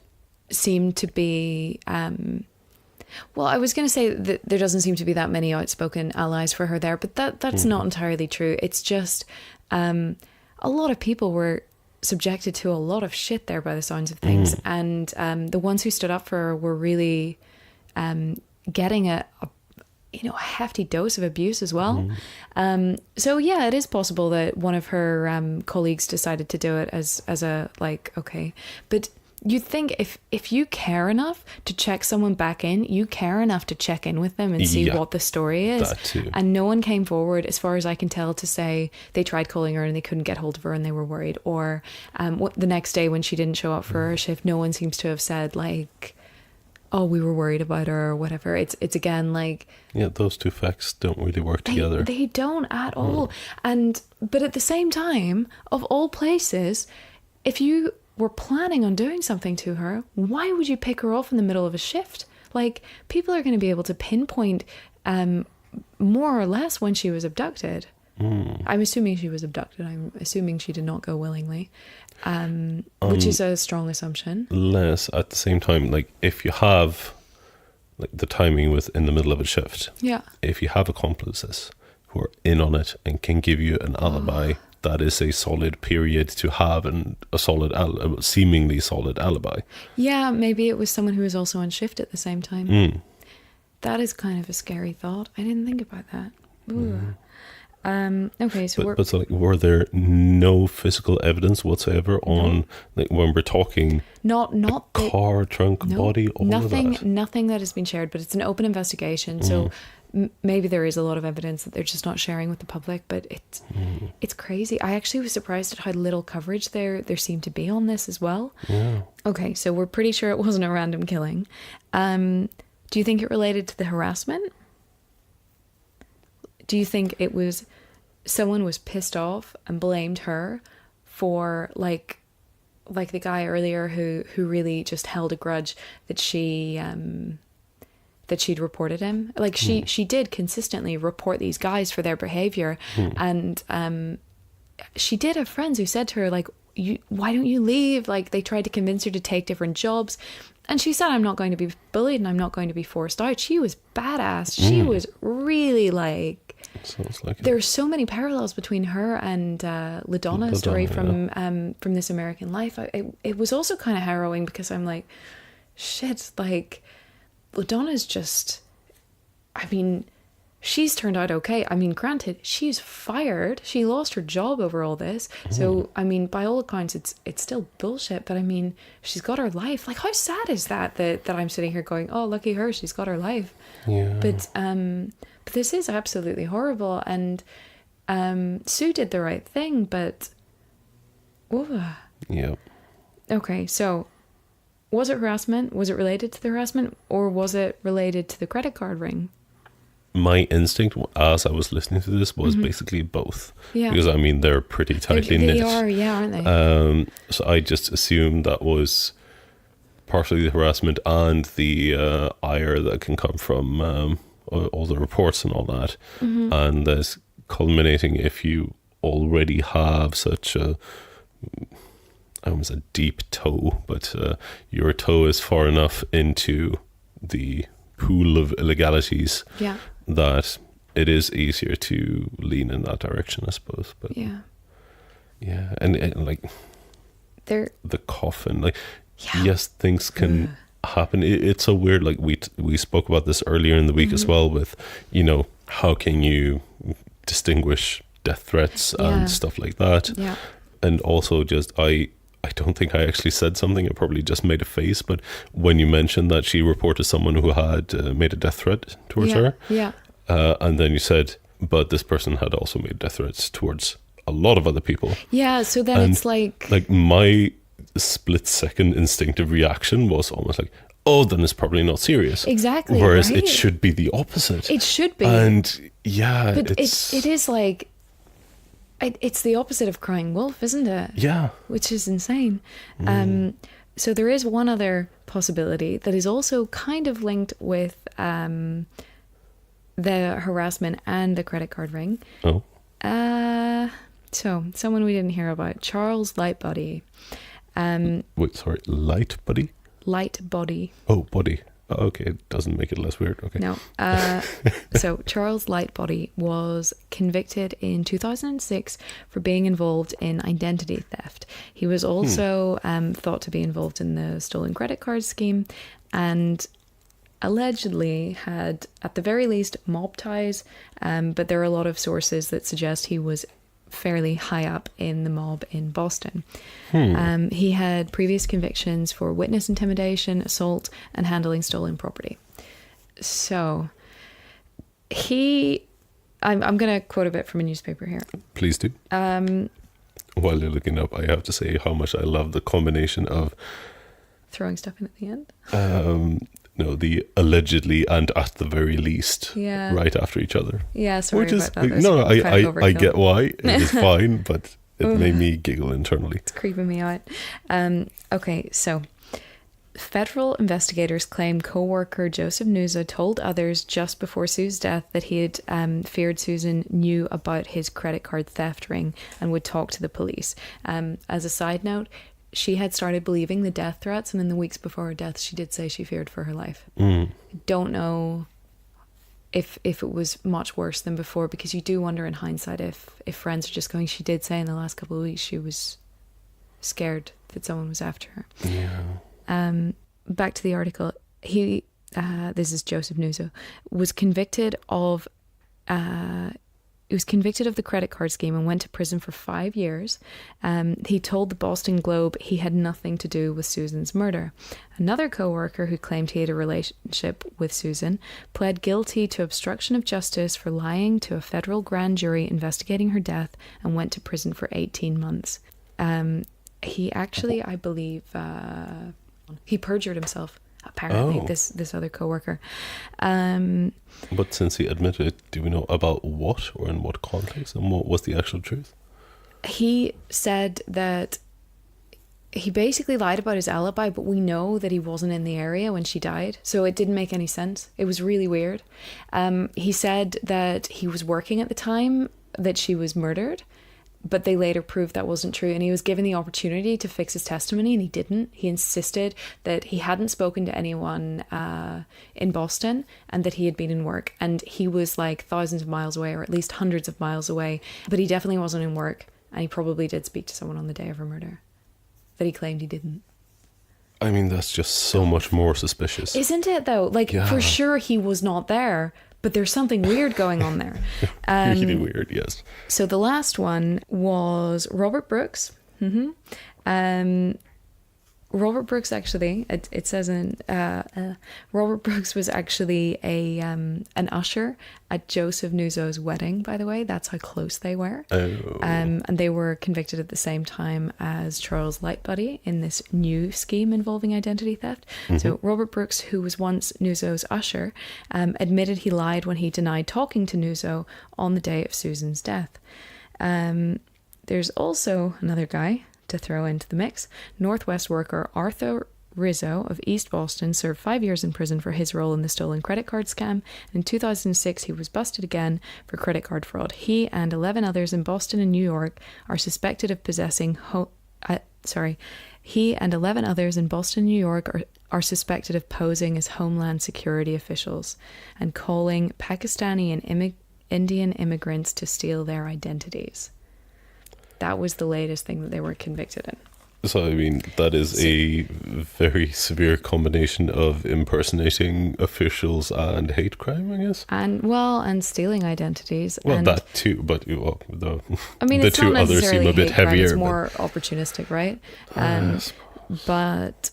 seem to be. Well, I was going to say that there doesn't seem to be that many outspoken allies for her there, but that's not entirely true. It's just a lot of people were subjected to a lot of shit there by the sounds of things, and the ones who stood up for her were really getting a hefty dose of abuse as well. So yeah, it is possible that one of her colleagues decided to do it as a like, okay, but you'd think if you care enough to check someone back in, you care enough to check in with them and see what the story is. That too. And no one came forward, as far as I can tell, to say they tried calling her and they couldn't get hold of her and they were worried, or the next day when she didn't show up for her shift, no one seems to have said like, oh, we were worried about her or whatever. It's again like, yeah, those two facts don't really work together. They don't at all. But at the same time, of all places, if you were planning on doing something to her, why would you pick her off in the middle of a shift? Like, people are going to be able to pinpoint more or less when she was abducted. I'm assuming she was abducted. I'm assuming she did not go willingly, which is a strong assumption. Less at the same time, like if you have like the timing with in the middle of a shift, if you have accomplices who are in on it and can give you an alibi, that is a solid period to have, and a solid seemingly solid alibi. Yeah, maybe it was someone who was also on shift at the same time. That is kind of a scary thought. I didn't think about that. Okay, so but so like, were there no physical evidence whatsoever on like when we're talking not car trunk body, all nothing of that? Nothing that has been shared, but it's an open investigation, so maybe there is a lot of evidence that they're just not sharing with the public, but it's crazy. I actually was surprised at how little coverage there seemed to be on this as well. Okay, so we're pretty sure it wasn't a random killing. Do you think it related to the harassment? Do you think it was someone was pissed off and blamed her for like the guy earlier who really just held a grudge that she'd reported him? Like she did consistently report these guys for their behavior, and she did have friends who said to her like, why don't you leave? Like, they tried to convince her to take different jobs. And she said, I'm not going to be bullied and I'm not going to be forced out. She was badass. She was really like... Sounds like there's so many parallels between her and LaDonna's story from This American Life. It was also kind of harrowing because I'm like, shit, like, LaDonna's just... I mean... She's turned out okay. I mean, granted, she's fired. She lost her job over all this. So, I mean, by all accounts, it's still bullshit. But I mean, she's got her life. Like, how sad is that I'm sitting here going, oh, lucky her, she's got her life. Yeah. But this is absolutely horrible. And Sue did the right thing, but... Yeah. Okay, so Was it harassment? Was it related to the harassment? Or was it related to the credit card ring? My instinct as I was listening to this was basically both. Yeah. Because, I mean, they're pretty tightly knit. They are, yeah, aren't they? So I just assumed that was partially the harassment and the ire that can come from all the reports and all that. And that's culminating if you already have such a, I almost said deep toe, but your toe is far enough into the pool of illegalities that it is easier to lean in that direction, I suppose. But yeah, and like the coffin, like yes, things can happen. It's so weird. Like we spoke about this earlier in the week as well. With how can you distinguish death threats and stuff like that? Yeah, and also just I don't think I actually said something. I probably just made a face. But when you mentioned that she reported someone who had made a death threat towards her, and then you said, but this person had also made death threats towards a lot of other people. Yeah, so then it's like my split-second instinctive reaction was almost like, oh, then it's probably not serious. Exactly. Whereas it should be the opposite. It should be. And yeah, but it is like, it's the opposite of crying wolf, isn't it? Yeah. Which is insane. So there is one other possibility that is also kind of linked with the harassment and the credit card ring. Oh. So someone we didn't hear about, Charles Lightbody. Wait, sorry, Lightbody? Lightbody. Oh, body. Oh, okay, it doesn't make it less weird. Okay. No. So Charles Lightbody was convicted in 2006 for being involved in identity theft. He was also thought to be involved in the stolen credit card scheme, and allegedly had, at the very least, mob ties. But there are a lot of sources that suggest he was fairly high up in the mob in Boston. He had previous convictions for witness intimidation, assault, and handling stolen property. So I'm going to quote a bit from a newspaper here. Please do. While you're looking up, I have to say how much I love the combination of throwing stuff in at the end. No, the allegedly and at the very least, right after each other. Yeah, sorry Which is, about that. No, I get why. It is fine, but it made me giggle internally. It's creeping me out. Okay, so federal investigators claim co-worker Joseph Nusa told others just before Sue's death that he had feared Susan knew about his credit card theft ring and would talk to the police. As a side note, she had started believing the death threats, and in the weeks before her death, she did say she feared for her life. I don't know if it was much worse than before, because you do wonder in hindsight if friends are just going, she did say in the last couple of weeks she was scared that someone was after her. Yeah. Back to the article. He, this is Joseph Nusa, was convicted of the credit card scheme and went to prison for 5 years. He told the Boston Globe he had nothing to do with Susan's murder. Another co-worker who claimed he had a relationship with Susan pled guilty to obstruction of justice for lying to a federal grand jury investigating her death and went to prison for 18 months. He actually, I believe, he perjured himself. Apparently, this other co-worker. But since he admitted it, do we know about what or in what context, and what was the actual truth? He said that he basically lied about his alibi, but we know that he wasn't in the area when she died, so it didn't make any sense. It was really weird. He said that he was working at the time that she was murdered, but they later proved that wasn't true, and he was given the opportunity to fix his testimony and he didn't. He insisted that he hadn't spoken to anyone in Boston and that he had been in work, and he was like thousands of miles away, or at least hundreds of miles away, but he definitely wasn't in work, and he probably did speak to someone on the day of her murder that he claimed he didn't. I mean, that's just so much more suspicious. Isn't it though? Like, for sure he was not there, but there's something weird going on there. Really weird, yes. So the last one was Robert Brooks. Robert Brooks actually, it says in Robert Brooks was actually an usher at Joseph Nuzzo's wedding, by the way. That's how close they were. Oh. And they were convicted at the same time as Charles Lightbody in this new scheme involving identity theft. Mm-hmm. So Robert Brooks, who was once Nuzzo's usher, admitted he lied when he denied talking to Nuzzo on the day of Susan's death. There's also another guy to throw into the mix. Northwest worker Arthur Rizzo of East Boston served 5 years in prison for his role in the stolen credit card scam. In 2006, he was busted again for credit card fraud. He and 11 others in Boston and New York are suspected of possessing He and 11 others in Boston and New York are suspected of posing as Homeland Security officials and calling Pakistani and Indian immigrants to steal their identities. That was the latest thing that they were convicted in. So, I mean, that is a very severe combination of impersonating officials and hate crime, I guess. And stealing identities. Well, and that too, but the it's two not others seem a bit crime, heavier. It's more opportunistic, right? But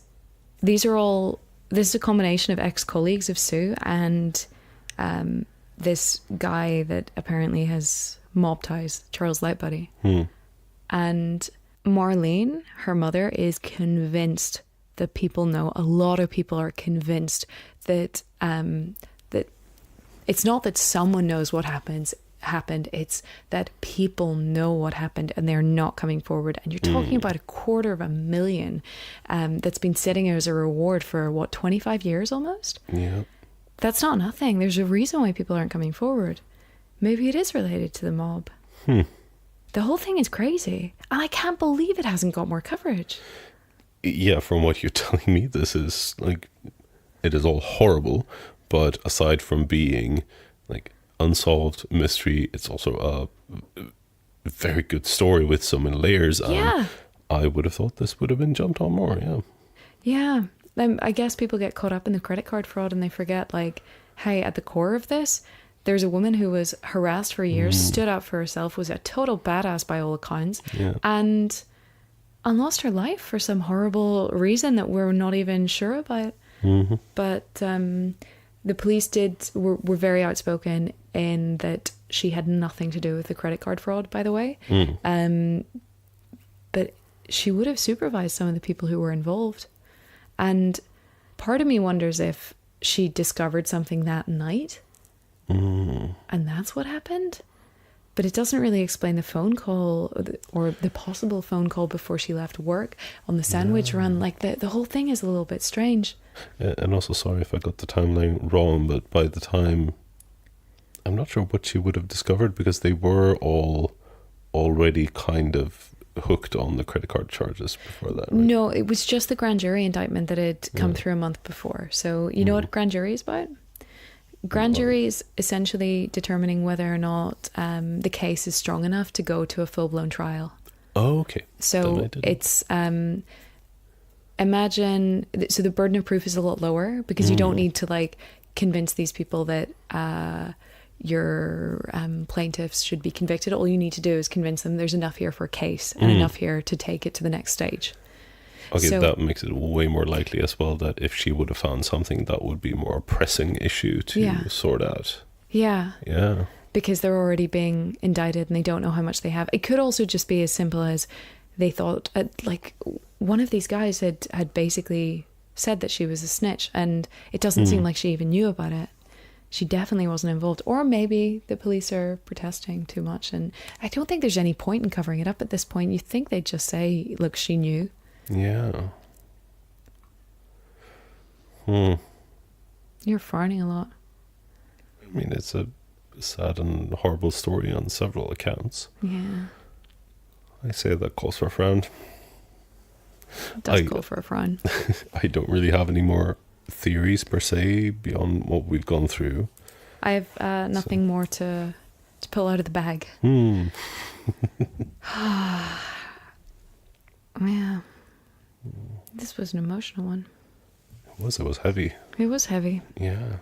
this is a combination of ex-colleagues of Sue and this guy that apparently has mob ties, Charles Lightbody. And Marlene, her mother, is convinced that people know. A lot of people are convinced that that it's not that someone knows what happened. It's that people know what happened and they're not coming forward. And you're talking about $250,000 that's been sitting as a reward for 25 years almost. Yeah, that's not nothing. There's a reason why people aren't coming forward. Maybe it is related to the mob. The whole thing is crazy. And I can't believe it hasn't got more coverage. Yeah, from what you're telling me, this is it is all horrible. But aside from being unsolved mystery, it's also a very good story with so many layers. Yeah. I would have thought this would have been jumped on more, yeah. Yeah. I guess people get caught up in the credit card fraud and they forget, hey, at the core of this, there's a woman who was harassed for years, stood up for herself, was a total badass by all accounts, and lost her life for some horrible reason that we're not even sure about. Mm-hmm. But the police were very outspoken in that she had nothing to do with the credit card fraud, by the way. But she would have supervised some of the people who were involved. And part of me wonders if she discovered something that night. And that's what happened. But it doesn't really explain the phone call or the possible phone call before she left work on the sandwich run. The whole thing is a little bit strange. And also, sorry if I got the timeline wrong, but by the time, I'm not sure what she would have discovered because they were all already kind of hooked on the credit card charges before that, right? No, it was just the grand jury indictment that had come through a month before. So you know what grand jury is about? Grand jury is essentially determining whether or not the case is strong enough to go to a full-blown trial. Oh, okay. So it's imagine, so the burden of proof is a lot lower because you don't need to convince these people that your plaintiffs should be convicted. All you need to do is convince them there's enough here for a case and enough here to take it to the next stage. Okay, so, that makes it way more likely as well that if she would have found something, that would be more pressing issue to sort out. Yeah. Yeah. Because they're already being indicted and they don't know how much they have. It could also just be as simple as they thought, one of these guys had basically said that she was a snitch and it doesn't seem like she even knew about it. She definitely wasn't involved. Or maybe the police are protesting too much. And I don't think there's any point in covering it up at this point. You think they'd just say, look, she knew. Yeah. You're farting a lot. I mean, it's a sad and horrible story on several accounts. Yeah. I say that calls for a frown. It does call for a frown. I don't really have any more theories per se beyond what we've gone through. I have nothing more to pull out of the bag. Yeah. This was an emotional one. It was heavy. It was heavy. Yeah.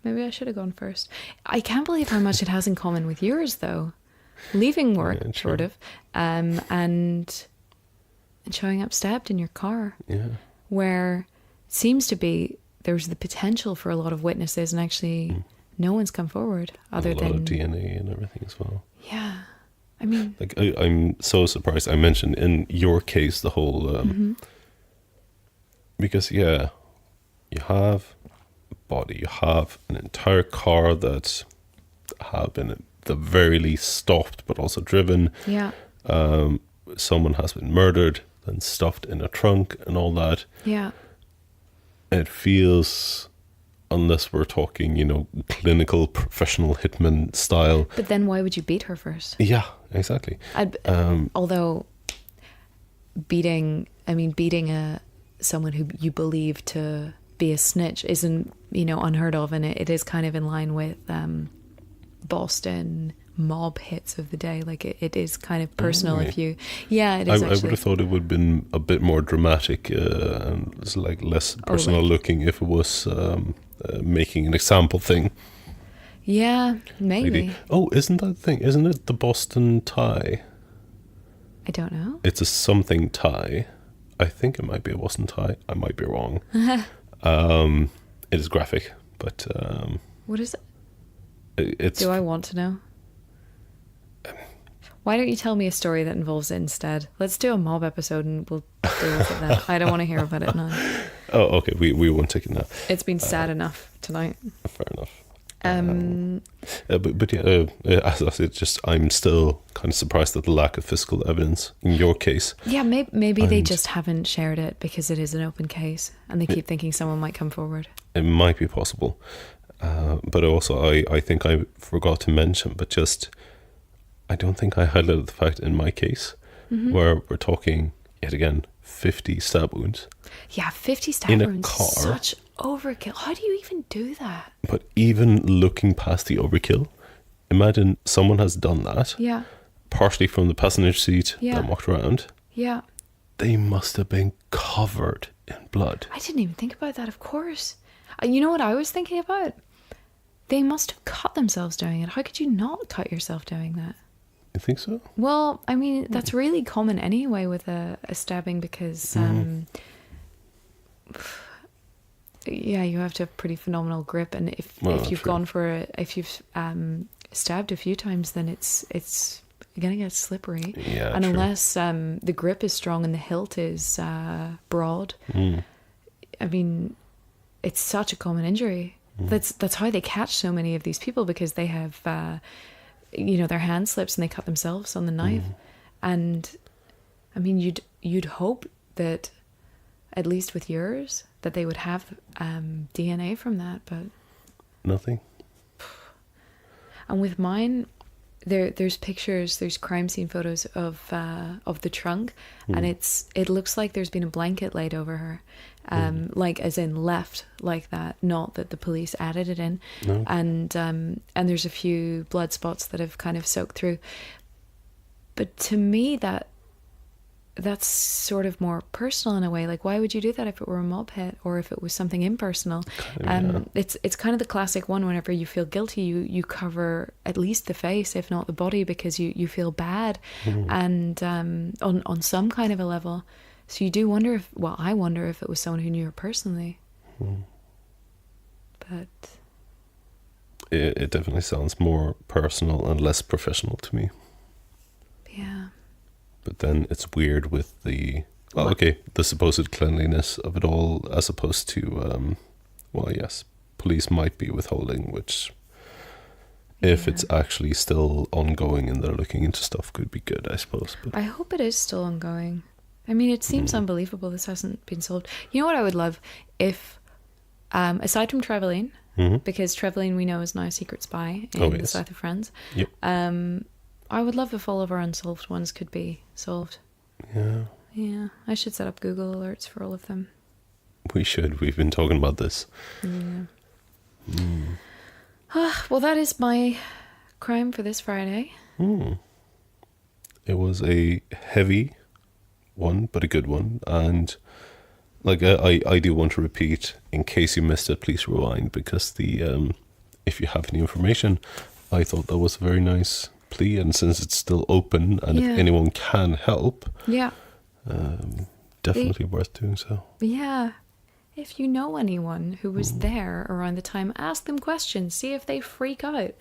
Maybe I should have gone first. I can't believe how much it has in common with yours, though. Leaving work, sort of, and and showing up stabbed in your car. Yeah. Where it seems to be there's the potential for a lot of witnesses, and actually no one's come forward other and a than lot of DNA and everything as well. Yeah, I mean, like I'm so surprised. I mentioned in your case the whole because you have a body, you have an entire car that have been at the very least stopped, but also driven. Yeah. Someone has been murdered and stuffed in a trunk and all that. Yeah. It feels, unless we're talking, clinical professional hitman style. But then why would you beat her first? Yeah, exactly. Although beating someone who you believe to be a snitch isn't, unheard of, and it is kind of in line with Boston mob hits of the day. Like it is kind of personal. Really? If you, yeah, it is. I would have thought it would have been a bit more dramatic and it's like less personal looking if it was making an example thing. Yeah, maybe. Oh, isn't that thing? Isn't it the Boston tie? I don't know. It's a something tie. I think it might be a Boston tie. I might be wrong. It is graphic, but what is it? It's. Do I want to know? Why don't you tell me a story that involves it instead? Let's do a mob episode and we'll deal with it then. I don't want to hear about it now. Oh, okay. We won't take it now. It's been sad enough tonight. Fair enough. But as I said, I'm still kind of surprised at the lack of physical evidence in your case. Yeah, maybe they just haven't shared it because it is an open case and they keep thinking someone might come forward. It might be possible. But also, I think I forgot to mention, but I don't think I highlighted the fact in my case where we're talking, yet again, 50 stab wounds. Yeah, 50 stab in wounds. A car. Such overkill. How do you even do that? But even looking past the overkill, imagine someone has done that. Yeah. Partially from the passenger seat Yeah. and walked around. Yeah. They must have been covered in blood. I didn't even think about that, of course. You know what I was thinking about? They must have cut themselves doing it. How could you not cut yourself doing that? You think so? Well, I mean, that's really common anyway with a stabbing because, you have to have pretty phenomenal grip. And if you've gone for if you've stabbed a few times, then it's going to get slippery. Yeah, and true. unless the grip is strong and the hilt is broad, I mean, it's such a common injury. That's how they catch so many of these people, because they have their hand slips and they cut themselves on the knife. And I mean, you'd hope that at least with yours that they would have DNA from that, but nothing. And with mine, there's pictures, there's crime scene photos of the trunk, and it looks like there's been a blanket laid over her, like as in left like that, not that the police added it in. No. And there's a few blood spots that have kind of soaked through. But to me, that's sort of more personal in a way. Like, why would you do that if it were a mob hit or if it was something impersonal? It's kind of the classic one. Whenever you feel guilty, you cover at least the face, if not the body, because you feel bad, and on some kind of a level. So you do wonder I wonder if it was someone who knew her personally. But it definitely sounds more personal and less professional to me. Yeah. But then it's weird with the supposed cleanliness of it all, as opposed to, police might be withholding, which, if it's actually still ongoing and they're looking into stuff, could be good, I suppose. But I hope it is still ongoing. I mean, it seems unbelievable this hasn't been solved. You know what I would love if, aside from Trevelyan, because Trevelyan we know is now a secret spy in the south of France. Yep. I would love if all of our unsolved ones could be solved. Yeah. Yeah, I should set up Google alerts for all of them. We should. We've been talking about this. Yeah. Well, that is my crime for this Friday. It was a heavy one, but a good one. And I do want to repeat, in case you missed it, please rewind, because if you have any information, I thought that was a very nice plea, and since it's still open and if anyone can help, Definitely worth doing so. Yeah. If you know anyone who was there around the time, ask them questions. See if they freak out.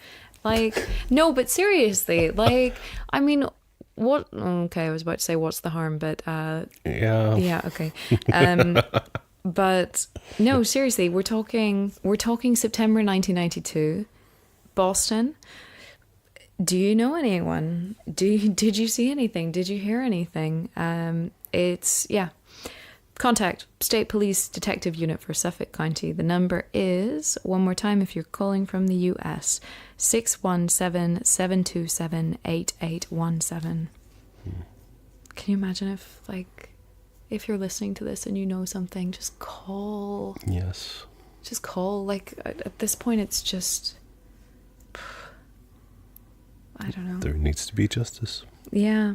Like, no, but seriously, like, I mean, what? Okay, I was about to say what's the harm, but yeah, okay. But no, seriously, we're talking September 1992, Boston. Do you know anyone? Did you see anything? Did you hear anything? Contact State Police Detective Unit for Suffolk County. The number is, one more time if you're calling from the US, 617-727-8817. Can you imagine if you're listening to this and you know something, just call. Yes. Just call. Like, at this point, it's just, I don't know. There needs to be justice. Yeah,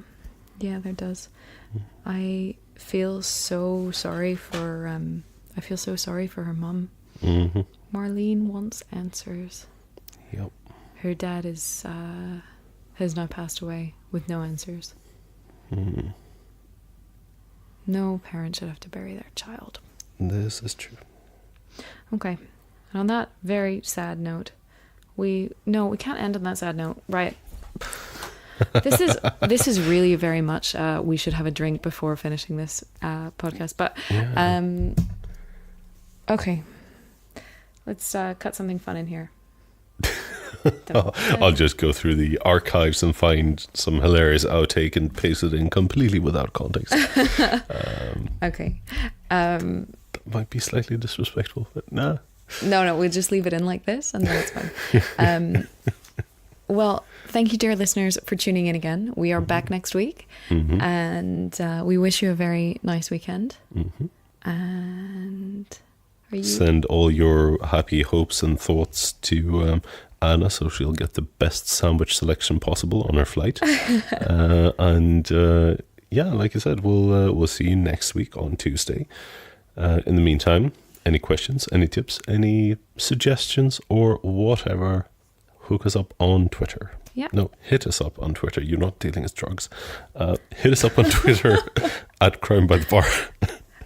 there does. I feel so sorry for her mum. Mm-hmm. Marlene wants answers. Yep. Her dad has now passed away with no answers. Mm. No parent should have to bury their child. This is true. Okay. And on that very sad note, we can't end on that sad note, right? This is really very much we should have a drink before finishing this podcast, but okay, let's cut something fun in here. I'll just go through the archives and find some hilarious outtake and paste it in completely without context. Okay. That might be slightly disrespectful, but nah. No, we'll just leave it in like this and then it's fine. Well, thank you, dear listeners, for tuning in again. We are back next week, and we wish you a very nice weekend. And send all your happy hopes and thoughts to Anna, so she'll get the best sandwich selection possible on her flight. And like I said, we'll see you next week on Tuesday. In the meantime, any questions, any tips, any suggestions, or whatever, hook us up on Twitter. Yeah. No, hit us up on Twitter. You're not dealing as drugs. Hit us up on Twitter at Crime by the Bar.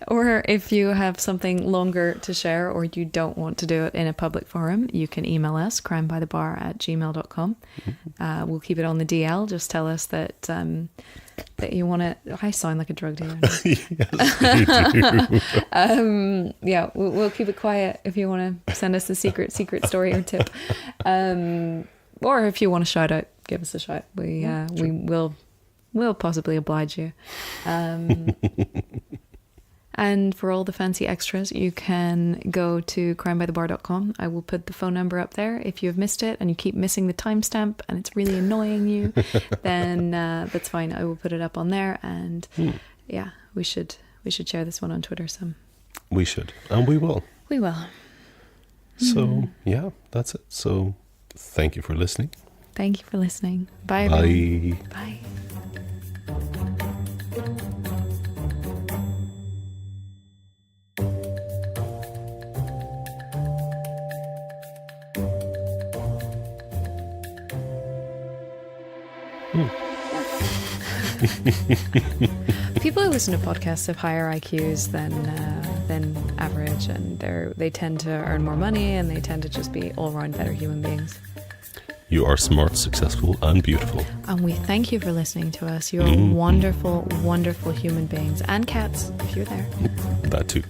Or if you have something longer to share or you don't want to do it in a public forum, you can email us, crimebythebar@gmail.com. We'll keep it on the DL. Just tell us that you want to... I sound like a drug dealer. Yes, you do. We'll keep it quiet if you want to send us a secret story or tip. Or if you want to shout out, give us a shout. We'll possibly oblige you. And for all the fancy extras, you can go to crimebythebar.com. I will put the phone number up there. If you have missed it and you keep missing the timestamp and it's really annoying you, then that's fine. I will put it up on there. And we should share this one on Twitter some. We should, and we will. We will. So that's it. So thank you for listening. Thank you for listening. Bye. Bye. Everyone. Bye. People who listen to podcasts have higher IQs than average, and they tend to earn more money, and they tend to just be all around better human beings. You are smart, successful, and beautiful. And we thank you for listening to us. You're wonderful, wonderful human beings, and cats if you're there. That too.